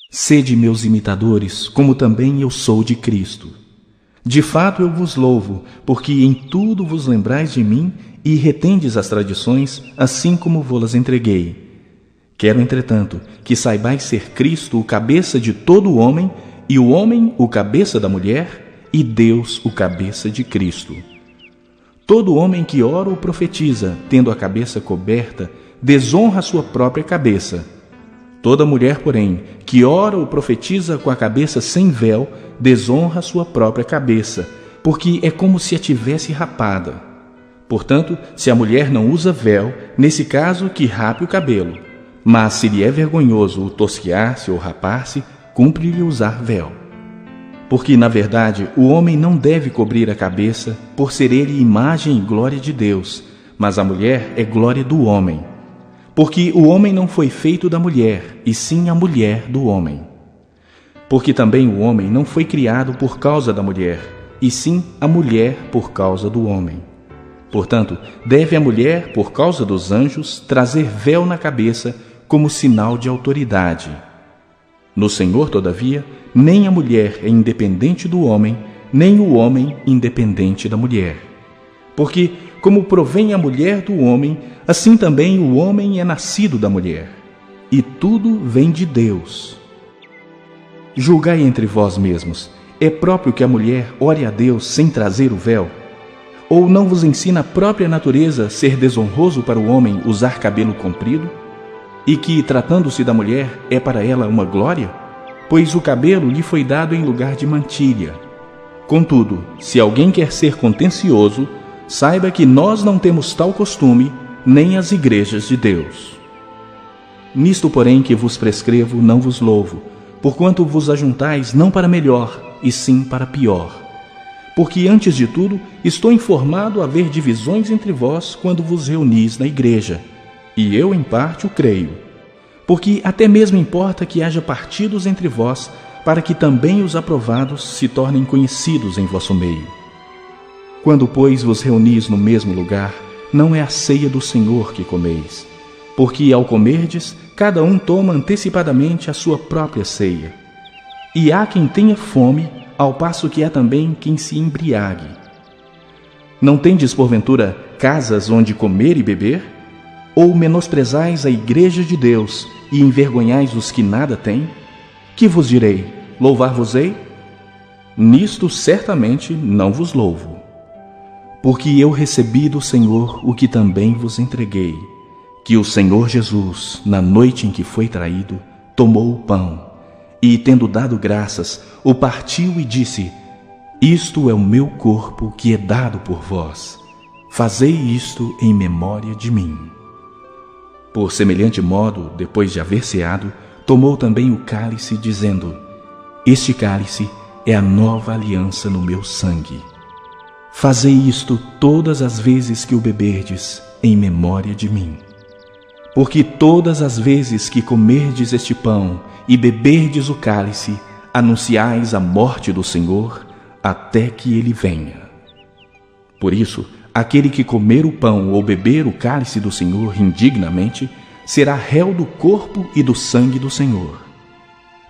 Sede meus imitadores, como também eu sou de Cristo. De fato eu vos louvo, porque em tudo vos lembrais de mim e retendes as tradições, assim como vô-las entreguei. Quero, entretanto, que saibais ser Cristo o cabeça de todo o homem, e o homem o cabeça da mulher, e Deus o cabeça de Cristo. Todo homem que ora ou profetiza, tendo a cabeça coberta, desonra a sua própria cabeça. Toda mulher, porém, que ora ou profetiza com a cabeça sem véu, desonra a sua própria cabeça, porque é como se a tivesse rapada. Portanto, se a mulher não usa véu, nesse caso que rape o cabelo. Mas se lhe é vergonhoso o tosquiar-se ou rapar-se, cumpre-lhe usar véu. Porque, na verdade, o homem não deve cobrir a cabeça, por ser ele imagem e glória de Deus, mas a mulher é glória do homem. Porque o homem não foi feito da mulher, e sim a mulher do homem. Porque também o homem não foi criado por causa da mulher, e sim a mulher por causa do homem. Portanto, deve a mulher, por causa dos anjos, trazer véu na cabeça como sinal de autoridade. No Senhor, todavia, nem a mulher é independente do homem, nem o homem independente da mulher. Porque, como provém a mulher do homem, assim também o homem é nascido da mulher. E tudo vem de Deus. Julgai entre vós mesmos: é próprio que a mulher ore a Deus sem trazer o véu? Ou não vos ensina a própria natureza ser desonroso para o homem usar cabelo comprido? E que, tratando-se da mulher, é para ela uma glória? Pois o cabelo lhe foi dado em lugar de mantilha. Contudo, se alguém quer ser contencioso, saiba que nós não temos tal costume, nem as igrejas de Deus. Nisto, porém, que vos prescrevo, não vos louvo, porquanto vos ajuntais não para melhor, e sim para pior. Porque, antes de tudo, estou informado haver divisões entre vós quando vos reunis na igreja, e eu, em parte, o creio. Porque até mesmo importa que haja partidos entre vós, para que também os aprovados se tornem conhecidos em vosso meio. Quando, pois, vos reunis no mesmo lugar, não é a ceia do Senhor que comeis, porque, ao comerdes, cada um toma antecipadamente a sua própria ceia. E há quem tenha fome, ao passo que há também quem se embriague. Não tendes, porventura, casas onde comer e beber? Ou menosprezais a igreja de Deus e envergonhais os que nada têm? Que vos direi? Louvar-vos-ei? Nisto certamente não vos louvo. Porque eu recebi do Senhor o que também vos entreguei, que o Senhor Jesus, na noite em que foi traído, tomou o pão, e, tendo dado graças, o partiu e disse: Isto é o meu corpo que é dado por vós. Fazei isto em memória de mim. Por semelhante modo, depois de haver ceado, tomou também o cálice, dizendo: Este cálice é a nova aliança no meu sangue. Fazei isto todas as vezes que o beberdes, em memória de mim. Porque todas as vezes que comerdes este pão e beberdes o cálice, anunciais a morte do Senhor, até que ele venha. Por isso, aquele que comer o pão ou beber o cálice do Senhor indignamente, será réu do corpo e do sangue do Senhor.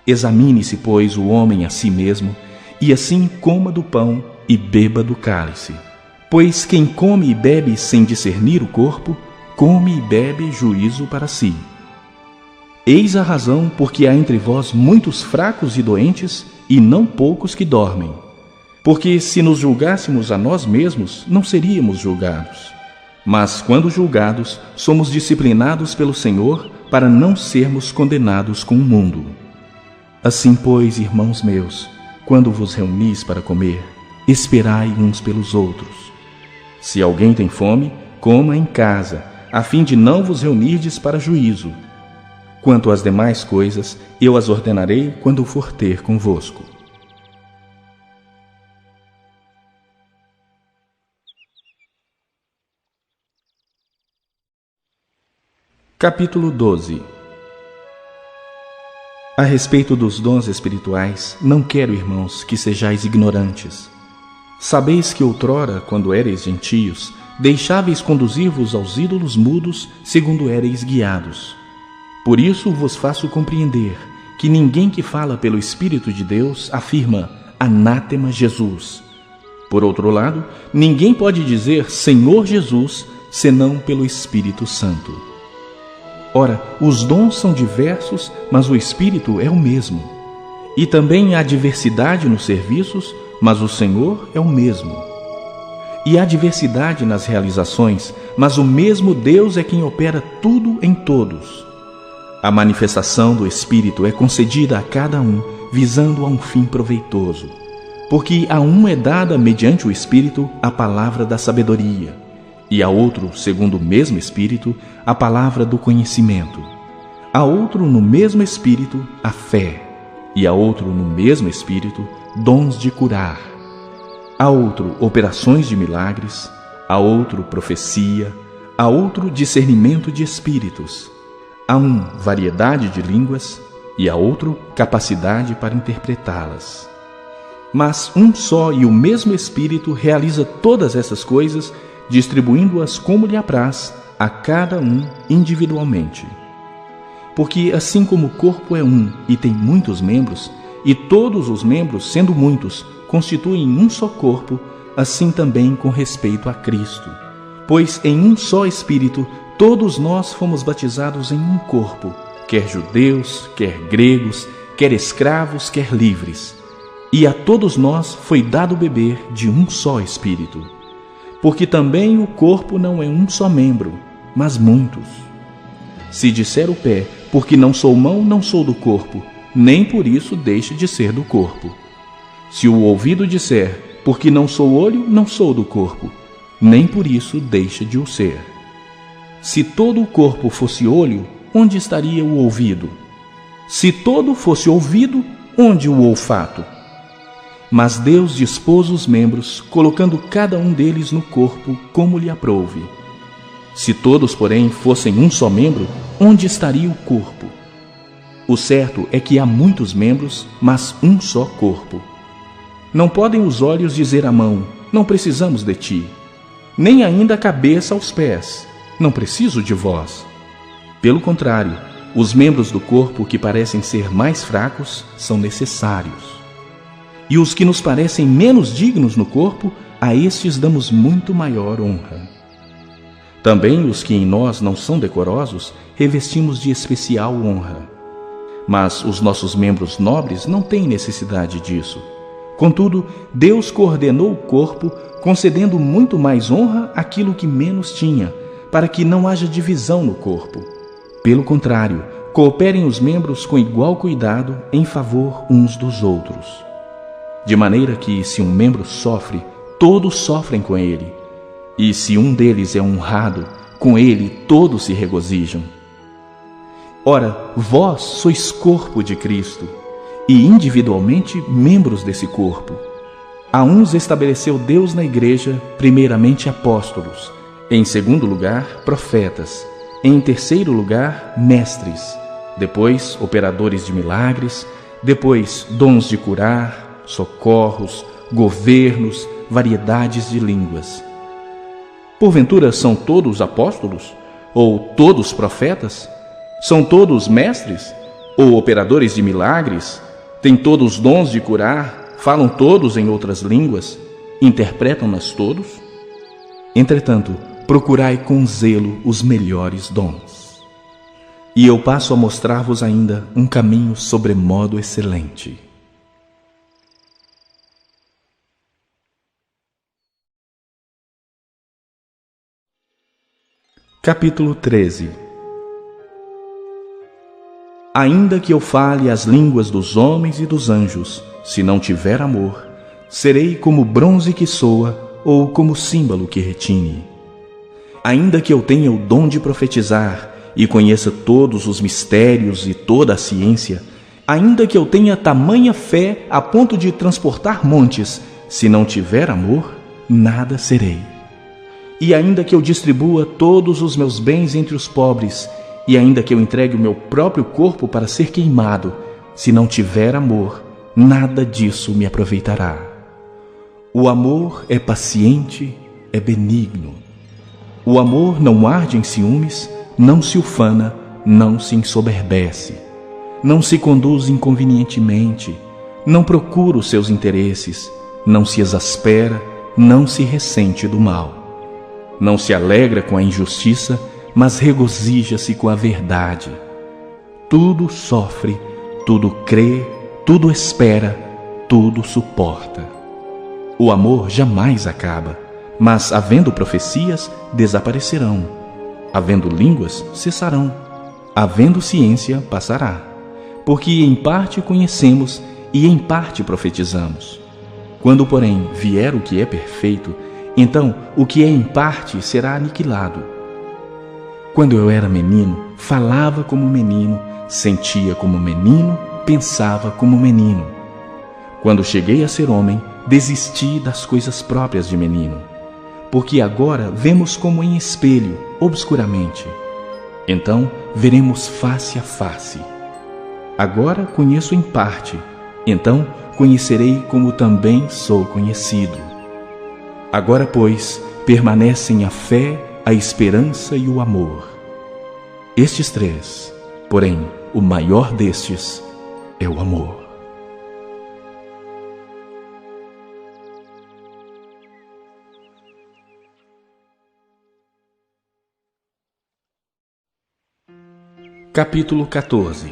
Examine-se, pois, o homem a si mesmo, e assim coma do pão e beba do cálice. Pois quem come e bebe sem discernir o corpo, come e bebe juízo para si. Eis a razão porque há entre vós muitos fracos e doentes, e não poucos que dormem. Porque se nos julgássemos a nós mesmos, não seríamos julgados. Mas quando julgados, somos disciplinados pelo Senhor para não sermos condenados com o mundo. Assim, pois, irmãos meus, quando vos reunis para comer, esperai uns pelos outros. Se alguém tem fome, coma em casa, a fim de não vos reunirdes para juízo. Quanto às demais coisas, eu as ordenarei quando for ter convosco. Capítulo 12. A respeito dos dons espirituais, não quero, irmãos, que sejais ignorantes. Sabeis que outrora, quando éreis gentios, deixáveis conduzir-vos aos ídolos mudos, segundo éreis guiados. Por isso vos faço compreender que ninguém que fala pelo Espírito de Deus afirma anátema Jesus. Por outro lado, ninguém pode dizer Senhor Jesus, senão pelo Espírito Santo. Ora, os dons são diversos, mas o Espírito é o mesmo. E também há diversidade nos serviços, mas o Senhor é o mesmo. E há diversidade nas realizações, mas o mesmo Deus é quem opera tudo em todos. A manifestação do Espírito é concedida a cada um, visando a um fim proveitoso. Porque a um é dada, mediante o Espírito, a palavra da sabedoria, e a outro, segundo o mesmo Espírito, a palavra do conhecimento. A outro, no mesmo Espírito, a fé, e a outro, no mesmo Espírito, dons de curar. A outro, operações de milagres, a outro, profecia, a outro, discernimento de espíritos. A um, variedade de línguas, e a outro, capacidade para interpretá-las. Mas um só e o mesmo Espírito realiza todas essas coisas, distribuindo-as como lhe apraz, a cada um individualmente. Porque assim como o corpo é um e tem muitos membros, e todos os membros, sendo muitos, constituem um só corpo, assim também com respeito a Cristo. Pois em um só Espírito todos nós fomos batizados em um corpo, quer judeus, quer gregos, quer escravos, quer livres. E a todos nós foi dado beber de um só Espírito. Porque também o corpo não é um só membro, mas muitos. Se disser o pé, porque não sou mão, não sou do corpo, nem por isso deixe de ser do corpo. Se o ouvido disser, porque não sou olho, não sou do corpo, nem por isso deixa de o ser. Se todo o corpo fosse olho, onde estaria o ouvido? Se todo fosse ouvido, onde o olfato? Mas Deus dispôs os membros, colocando cada um deles no corpo como lhe aprouve. Se todos, porém, fossem um só membro, onde estaria o corpo? O certo é que há muitos membros, mas um só corpo. Não podem os olhos dizer à mão, não precisamos de ti, nem ainda a cabeça aos pés, não preciso de vós. Pelo contrário, os membros do corpo que parecem ser mais fracos são necessários. E os que nos parecem menos dignos no corpo, a estes damos muito maior honra. Também os que em nós não são decorosos, revestimos de especial honra. Mas os nossos membros nobres não têm necessidade disso. Contudo, Deus coordenou o corpo, concedendo muito mais honra àquilo que menos tinha, para que não haja divisão no corpo. Pelo contrário, cooperem os membros com igual cuidado em favor uns dos outros. De maneira que, se um membro sofre, todos sofrem com ele. E se um deles é honrado, com ele todos se regozijam. Ora, vós sois corpo de Cristo, e individualmente membros desse corpo. A uns estabeleceu Deus na igreja, primeiramente apóstolos, em segundo lugar, profetas, em terceiro lugar, mestres, depois operadores de milagres, depois dons de curar, socorros, governos, variedades de línguas. Porventura são todos apóstolos? Ou todos profetas? São todos mestres? Ou operadores de milagres? Têm todos dons de curar? Falam todos em outras línguas? Interpretam-nas todos? Entretanto, procurai com zelo os melhores dons. E eu passo a mostrar-vos ainda um caminho sobremodo excelente. Capítulo 13. Ainda que eu fale as línguas dos homens e dos anjos, se não tiver amor, serei como bronze que soa ou como símbolo que retine. Ainda que eu tenha o dom de profetizar e conheça todos os mistérios e toda a ciência, ainda que eu tenha tamanha fé a ponto de transportar montes, se não tiver amor, nada serei. E ainda que eu distribua todos os meus bens entre os pobres, e ainda que eu entregue o meu próprio corpo para ser queimado, se não tiver amor, nada disso me aproveitará. O amor é paciente, é benigno. O amor não arde em ciúmes, não se ufana, não se ensoberbece, não se conduz inconvenientemente, não procura os seus interesses, não se exaspera, não se ressente do mal. Não se alegra com a injustiça, mas regozija-se com a verdade. Tudo sofre, tudo crê, tudo espera, tudo suporta. O amor jamais acaba, mas, havendo profecias, desaparecerão. Havendo línguas, cessarão. Havendo ciência, passará. Porque em parte conhecemos e em parte profetizamos. Quando, porém, vier o que é perfeito, então o que é em parte será aniquilado. Quando eu era menino, falava como menino, sentia como menino, pensava como menino. Quando cheguei a ser homem, desisti das coisas próprias de menino. Porque agora vemos como em espelho, obscuramente. Então veremos face a face. Agora conheço em parte, então conhecerei como também sou conhecido. Agora, pois, permanecem a fé, a esperança e o amor. Estes três, porém, o maior destes é o amor. Capítulo 14.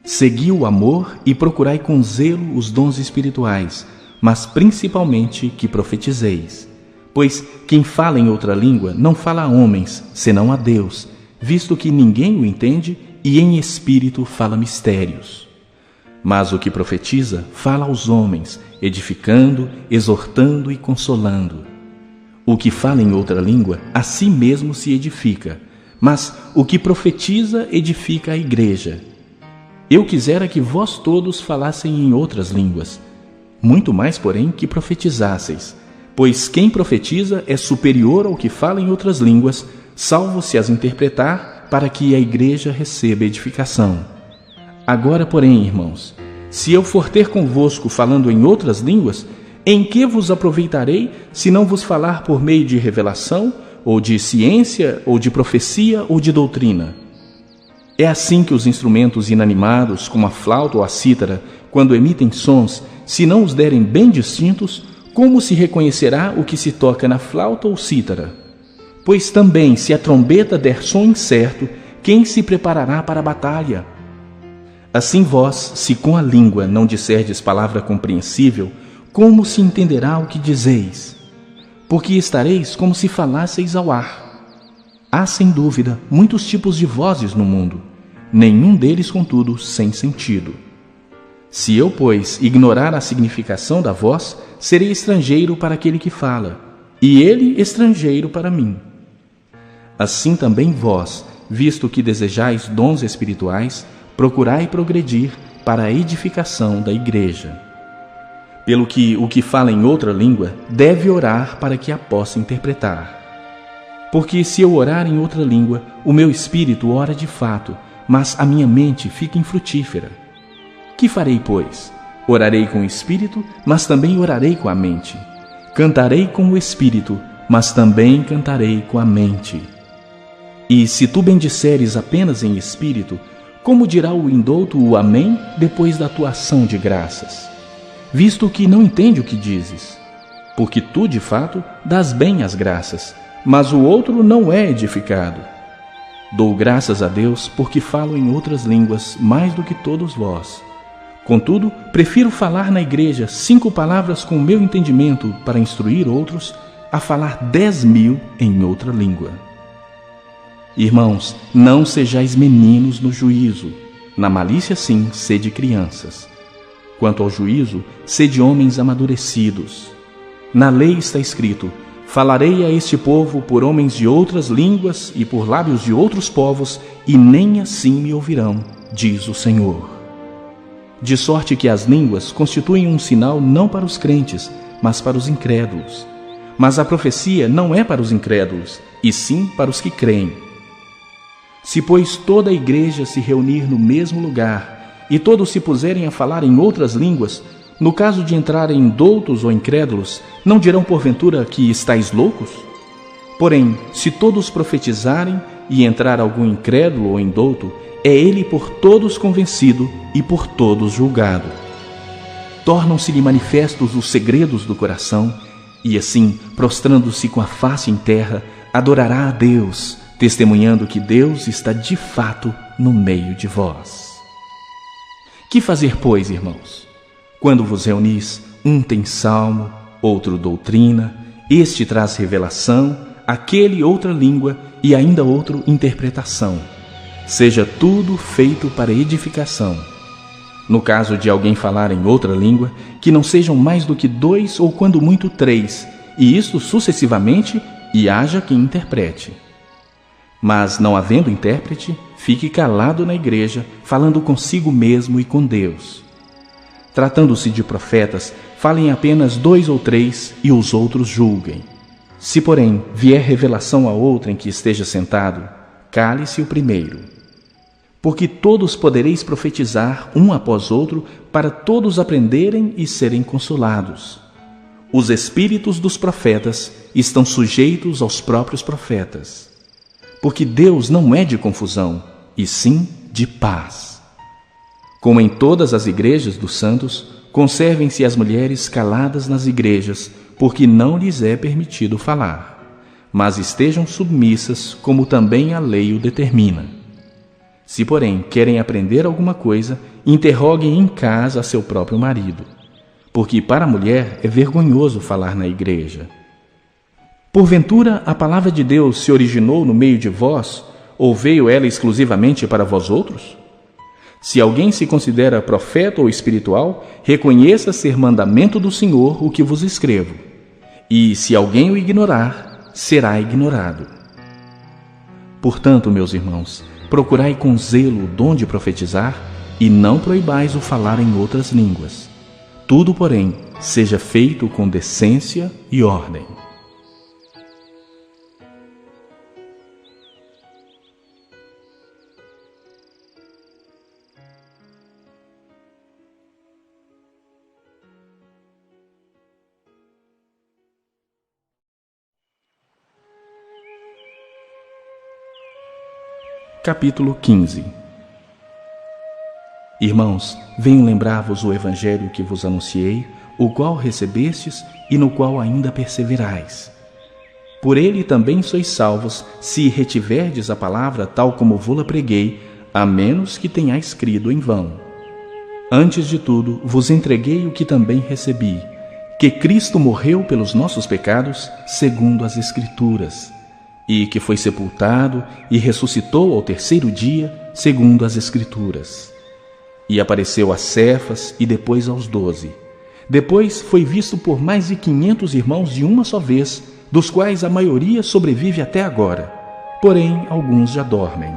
Segui o amor e procurai com zelo os dons espirituais, mas principalmente que profetizeis. Pois quem fala em outra língua não fala a homens, senão a Deus, visto que ninguém o entende, e em espírito fala mistérios. Mas o que profetiza fala aos homens, edificando, exortando e consolando. O que fala em outra língua, a si mesmo se edifica, mas o que profetiza edifica a igreja. Eu quisera que vós todos falassem em outras línguas, muito mais, porém, que profetizasseis, pois quem profetiza é superior ao que fala em outras línguas, salvo se as interpretar, para que a igreja receba edificação. Agora, porém, irmãos, se eu for ter convosco falando em outras línguas, em que vos aproveitarei, se não vos falar por meio de revelação, ou de ciência, ou de profecia, ou de doutrina? É assim que os instrumentos inanimados, como a flauta ou a cítara, quando emitem sons, se não os derem bem distintos, como se reconhecerá o que se toca na flauta ou cítara? Pois também, se a trombeta der som incerto, quem se preparará para a batalha? Assim vós, se com a língua não disserdes palavra compreensível, como se entenderá o que dizeis? Porque estareis como se falasseis ao ar. Há, sem dúvida, muitos tipos de vozes no mundo, nenhum deles, contudo, sem sentido. Se eu, pois, ignorar a significação da voz, serei estrangeiro para aquele que fala, e ele estrangeiro para mim. Assim também vós, visto que desejais dons espirituais, procurai progredir para a edificação da igreja. Pelo que o que fala em outra língua deve orar para que a possa interpretar. Porque se eu orar em outra língua, o meu espírito ora de fato, mas a minha mente fica infrutífera. Que farei, pois? Orarei com o espírito, mas também orarei com a mente. Cantarei com o espírito, mas também cantarei com a mente. E se tu bendisseres apenas em espírito, como dirá o indouto o amém depois da tua ação de graças? Visto que não entende o que dizes. Porque tu, de fato, dás bem as graças, mas o outro não é edificado. Dou graças a Deus porque falo em outras línguas mais do que todos vós. Contudo, prefiro falar na igreja 5 palavras com o meu entendimento para instruir outros, a falar 10.000 em outra língua. Irmãos, não sejais meninos no juízo. Na malícia, sim, sede crianças. Quanto ao juízo, sede homens amadurecidos. Na lei está escrito: falarei a este povo por homens de outras línguas e por lábios de outros povos, e nem assim me ouvirão, diz o Senhor. De sorte que as línguas constituem um sinal não para os crentes, mas para os incrédulos. Mas a profecia não é para os incrédulos, e sim para os que creem. Se, pois, toda a igreja se reunir no mesmo lugar, e todos se puserem a falar em outras línguas, no caso de entrarem indoutos ou incrédulos, não dirão porventura que estáis loucos? Porém, se todos profetizarem e entrar algum incrédulo ou indouto, é ele por todos convencido e por todos julgado. Tornam-se-lhe manifestos os segredos do coração, e assim, prostrando-se com a face em terra, adorará a Deus, testemunhando que Deus está de fato no meio de vós. Que fazer, pois, irmãos? Quando vos reunis, um tem salmo, outro doutrina, este traz revelação, aquele outra língua e ainda outro interpretação. Seja tudo feito para edificação. No caso de alguém falar em outra língua, que não sejam mais do que 2 ou quando muito 3, e isto sucessivamente, e haja quem interprete. Mas, não havendo intérprete, fique calado na igreja, falando consigo mesmo e com Deus. Tratando-se de profetas, falem apenas 2 ou 3 e os outros julguem. Se, porém, vier revelação a outrem que esteja sentado, cale-se o primeiro. Porque todos podereis profetizar um após outro, para todos aprenderem e serem consolados. Os espíritos dos profetas estão sujeitos aos próprios profetas. Porque Deus não é de confusão, e sim de paz. Como em todas as igrejas dos santos, conservem-se as mulheres caladas nas igrejas, porque não lhes é permitido falar. mas estejam submissas, como também a lei o determina. Se, porém, querem aprender alguma coisa, interroguem em casa a seu próprio marido, porque para a mulher é vergonhoso falar na igreja. Porventura, a palavra de Deus se originou no meio de vós, ou veio ela exclusivamente para vós outros? Se alguém se considera profeta ou espiritual, reconheça ser mandamento do Senhor o que vos escrevo. E se alguém o ignorar, será ignorado. Portanto, meus irmãos, procurai com zelo o dom de profetizar, e não proibais o falar em outras línguas. Tudo, porém, seja feito com decência e ordem. Capítulo 15. Irmãos, venho lembrar-vos o evangelho que vos anunciei, o qual recebestes e no qual ainda perseverais. Por ele também sois salvos, se retiverdes a palavra tal como vô-la preguei, a menos que tenhais crido em vão. Antes de tudo, vos entreguei o que também recebi, que Cristo morreu pelos nossos pecados, segundo as Escrituras, e que foi sepultado e ressuscitou ao terceiro dia, segundo as Escrituras. E apareceu a Cefas e depois aos 12. Depois foi visto por mais de 500 irmãos de uma só vez, dos quais a maioria sobrevive até agora, porém alguns já dormem.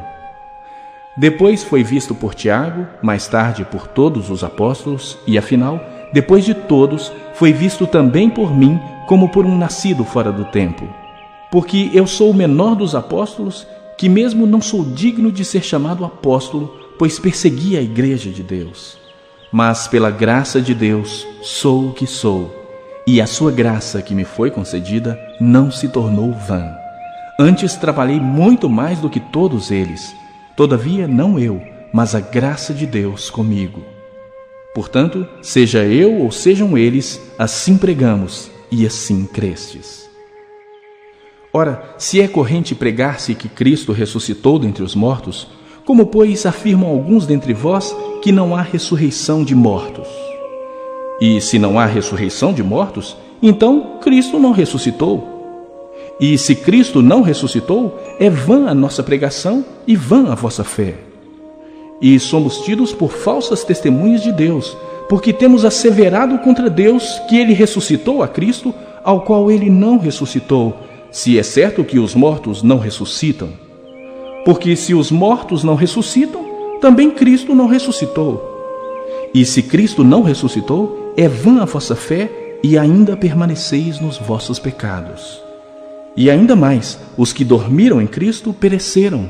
Depois foi visto por Tiago, mais tarde por todos os apóstolos, e afinal, depois de todos, foi visto também por mim, como por um nascido fora do tempo. Porque eu sou o menor dos apóstolos, que mesmo não sou digno de ser chamado apóstolo, pois persegui a igreja de Deus. Mas pela graça de Deus sou o que sou, e a sua graça que me foi concedida não se tornou vã. Antes trabalhei muito mais do que todos eles, todavia não eu, mas a graça de Deus comigo. Portanto, seja eu ou sejam eles, assim pregamos, e assim crestes. Ora, se é corrente pregar-se que Cristo ressuscitou dentre os mortos, como, pois, afirmam alguns dentre vós que não há ressurreição de mortos? E se não há ressurreição de mortos, então Cristo não ressuscitou. E se Cristo não ressuscitou, é vã a nossa pregação e vã a vossa fé. E somos tidos por falsas testemunhas de Deus, porque temos asseverado contra Deus que ele ressuscitou a Cristo, ao qual ele não ressuscitou, se é certo que os mortos não ressuscitam. Porque se os mortos não ressuscitam, também Cristo não ressuscitou. E se Cristo não ressuscitou, é vã a vossa fé e ainda permaneceis nos vossos pecados. E ainda mais, os que dormiram em Cristo pereceram.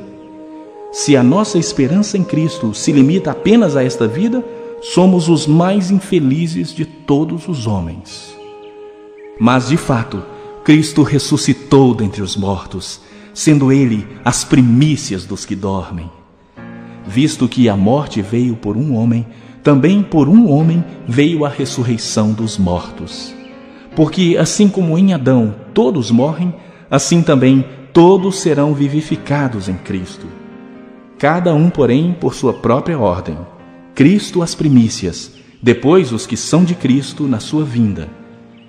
Se a nossa esperança em Cristo se limita apenas a esta vida, somos os mais infelizes de todos os homens. Mas, de fato, Cristo ressuscitou dentre os mortos, sendo ele as primícias dos que dormem. Visto que a morte veio por um homem, também por um homem veio a ressurreição dos mortos. Porque assim como em Adão todos morrem, assim também todos serão vivificados em Cristo. Cada um, porém, por sua própria ordem. Cristo as primícias, depois os que são de Cristo na sua vinda.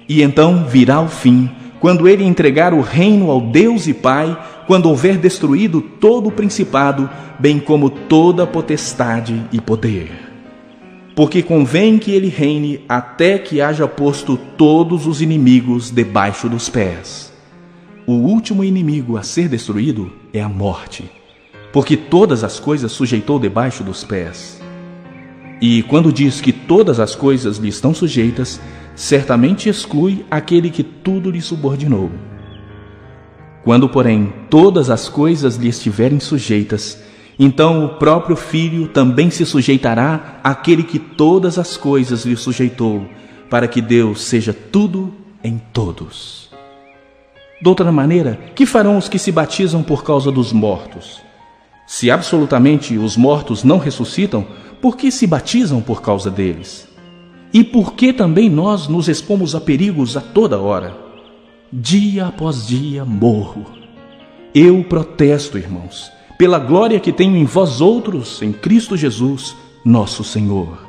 E então virá o fim, quando ele entregar o reino ao Deus e Pai, quando houver destruído todo o principado, bem como toda a potestade e poder. Porque convém que ele reine até que haja posto todos os inimigos debaixo dos pés. O último inimigo a ser destruído é a morte, porque todas as coisas sujeitou debaixo dos pés. E quando diz que todas as coisas lhe estão sujeitas, certamente exclui aquele que tudo lhe subordinou. Quando, porém, todas as coisas lhe estiverem sujeitas, então o próprio Filho também se sujeitará àquele que todas as coisas lhe sujeitou, para que Deus seja tudo em todos. De outra maneira, que farão os que se batizam por causa dos mortos? Se absolutamente os mortos não ressuscitam, por que se batizam por causa deles? E por que também nós nos expomos a perigos a toda hora? dia após dia morro. Eu protesto, irmãos, pela glória que tenho em vós outros, em Cristo Jesus, nosso Senhor.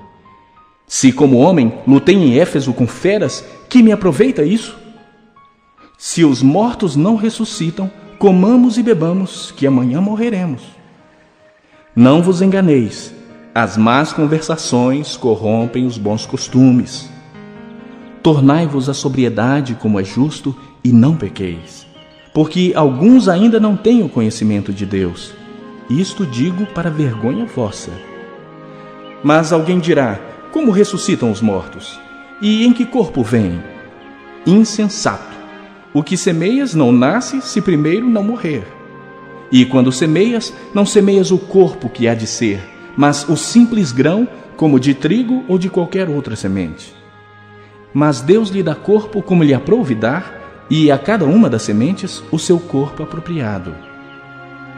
Se como homem lutei em Éfeso com feras, que me aproveita isso? Se os mortos não ressuscitam, comamos e bebamos, que amanhã morreremos. Não vos enganeis, as más conversações corrompem os bons costumes. Tornai-vos à sobriedade como é justo e não pequeis, porque alguns ainda não têm o conhecimento de Deus. Isto digo para vergonha vossa. Mas alguém dirá, como ressuscitam os mortos? E em que corpo vêm? Insensato! O que semeias não nasce se primeiro não morrer. E quando semeias, não semeias o corpo que há de ser, mas o simples grão, como de trigo ou de qualquer outra semente. Mas Deus lhe dá corpo como lhe aprouve dar, e a cada uma das sementes o seu corpo apropriado.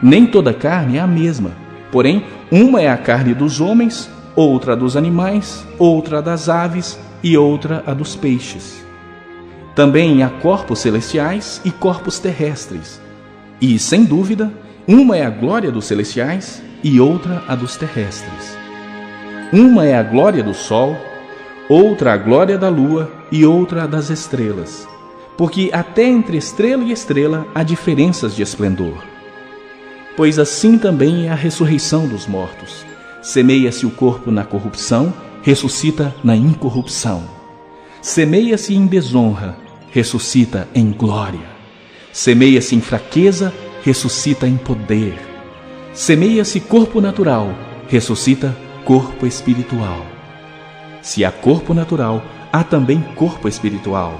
Nem toda carne é a mesma, porém, uma é a carne dos homens, outra a dos animais, outra a das aves e outra a dos peixes. Também há corpos celestiais e corpos terrestres. E, sem dúvida, uma é a glória dos celestiais e outra a dos terrestres. Uma é a glória do sol, outra a glória da lua e outra a das estrelas, porque até entre estrela e estrela há diferenças de esplendor. Pois assim também é a ressurreição dos mortos. Semeia-se o corpo na corrupção, ressuscita na incorrupção. Semeia-se em desonra, ressuscita em glória. Semeia-se em fraqueza, ressuscita em poder. Semeia-se corpo natural, ressuscita corpo espiritual. Se há corpo natural, há também corpo espiritual.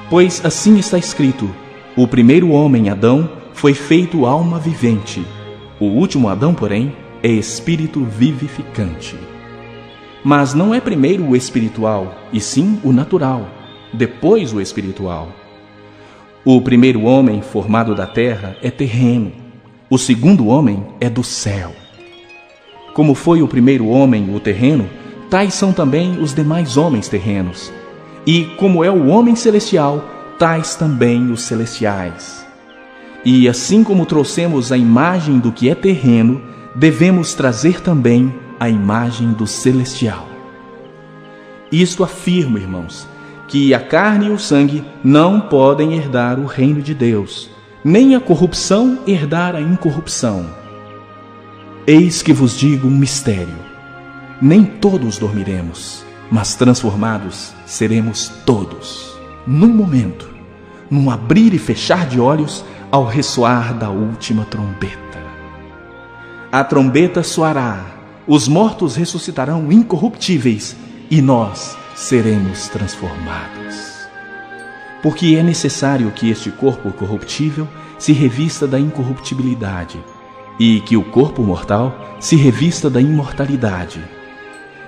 Pois assim está escrito: o primeiro homem, Adão, foi feito alma vivente. O último Adão, porém, é espírito vivificante. Mas não é primeiro o espiritual, e sim o natural, depois o espiritual. O primeiro homem formado da terra é terreno, o segundo homem é do céu. Como foi o primeiro homem o terreno, tais são também os demais homens terrenos. E como é o homem celestial, tais também os celestiais. E assim como trouxemos a imagem do que é terreno, devemos trazer também a imagem do celestial. Isto afirmo, irmãos, que a carne e o sangue não podem herdar o reino de Deus, nem a corrupção herdar a incorrupção. Eis que vos digo um mistério: nem todos dormiremos, mas transformados seremos todos, num momento, num abrir e fechar de olhos, ao ressoar da última trombeta. A trombeta soará, os mortos ressuscitarão incorruptíveis e nós seremos transformados. Porque é necessário que este corpo corruptível se revista da incorruptibilidade e que o corpo mortal se revista da imortalidade.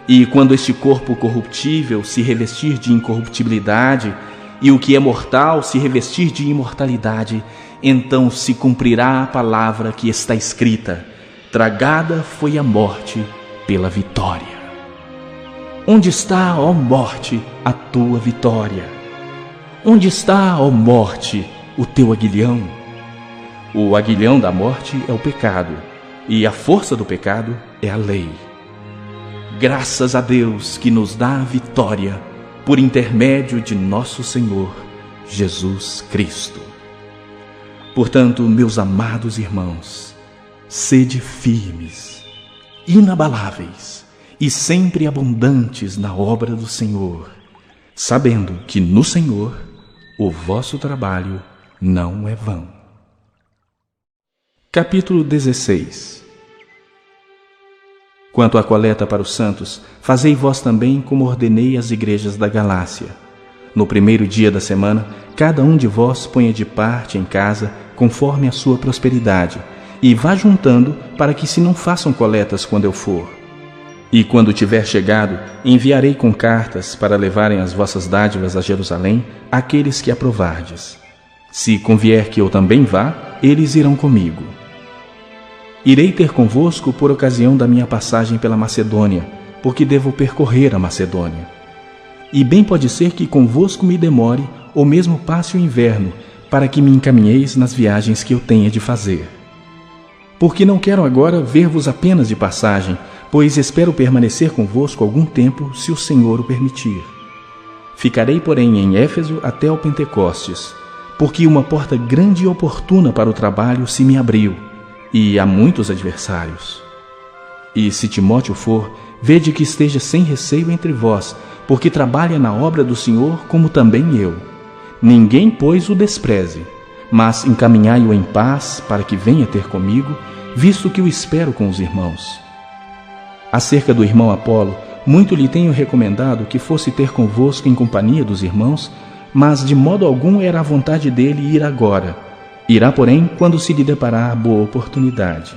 E quando este corpo corruptível se revestir de incorruptibilidade e o que é mortal se revestir de imortalidade, então se cumprirá a palavra que está escrita: tragada foi a morte pela vitória. Onde está, ó morte, a tua vitória? Onde está, ó morte, o teu aguilhão? O aguilhão da morte é o pecado, e a força do pecado é a lei. Graças a Deus que nos dá a vitória por intermédio de nosso Senhor Jesus Cristo. Portanto, meus amados irmãos, sede firmes, inabaláveis e sempre abundantes na obra do Senhor, sabendo que no Senhor o vosso trabalho não é vão. Capítulo 16. Quanto à coleta para os santos, fazei vós também como ordenei às igrejas da Galácia. No primeiro dia da semana, cada um de vós ponha de parte em casa, conforme a sua prosperidade, e vá juntando, para que se não façam coletas quando eu for. E quando tiver chegado, enviarei com cartas para levarem as vossas dádivas a Jerusalém àqueles que aprovardes. Se convier que eu também vá, eles irão comigo. Irei ter convosco por ocasião da minha passagem pela Macedônia, porque devo percorrer a Macedônia. E bem pode ser que convosco me demore, ou mesmo passe o inverno, para que me encaminheis nas viagens que eu tenha de fazer. Porque não quero agora ver-vos apenas de passagem, pois espero permanecer convosco algum tempo, se o Senhor o permitir. Ficarei, porém, em Éfeso até ao Pentecostes, porque uma porta grande e oportuna para o trabalho se me abriu, e há muitos adversários. E se Timóteo for, vede que esteja sem receio entre vós, porque trabalha na obra do Senhor como também eu. Ninguém, pois, o despreze, mas encaminhai-o em paz para que venha ter comigo, visto que o espero com os irmãos. Acerca do irmão Apolo, muito lhe tenho recomendado que fosse ter convosco em companhia dos irmãos, mas de modo algum era a vontade dele ir agora. Irá, porém, quando se lhe deparar boa oportunidade.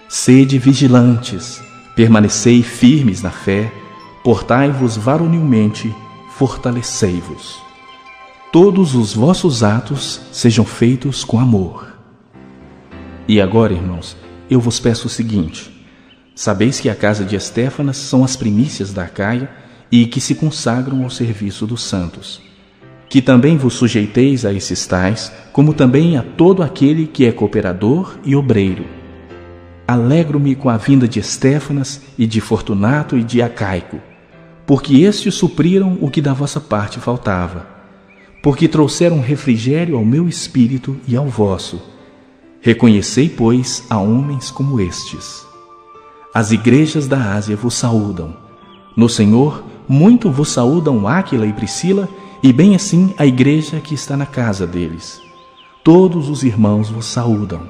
Sede vigilantes, permanecei firmes na fé, portai-vos varonilmente, fortalecei-vos. Todos os vossos atos sejam feitos com amor. E agora, irmãos, eu vos peço o seguinte: sabeis que a casa de Estéfanas são as primícias da Acaia e que se consagram ao serviço dos santos. Que também vos sujeiteis a esses tais, como também a todo aquele que é cooperador e obreiro. Alegro-me com a vinda de Estéfanas e de Fortunato e de Acaico, porque estes supriram o que da vossa parte faltava, porque trouxeram refrigério ao meu espírito e ao vosso. Reconhecei, pois, a homens como estes. As igrejas da Ásia vos saúdam. No Senhor, muito vos saúdam Áquila e Priscila, e bem assim a igreja que está na casa deles. Todos os irmãos vos saúdam.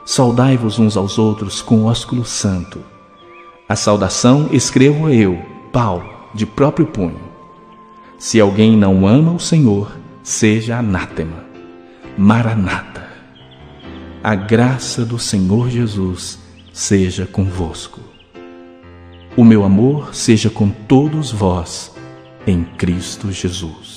Saudai-vos uns aos outros com ósculo santo. A saudação escrevo eu, Paulo, de próprio punho. Se alguém não ama o Senhor, seja anátema. Maranata. A graça do Senhor Jesus seja convosco. O meu amor seja com todos vós, em Cristo Jesus.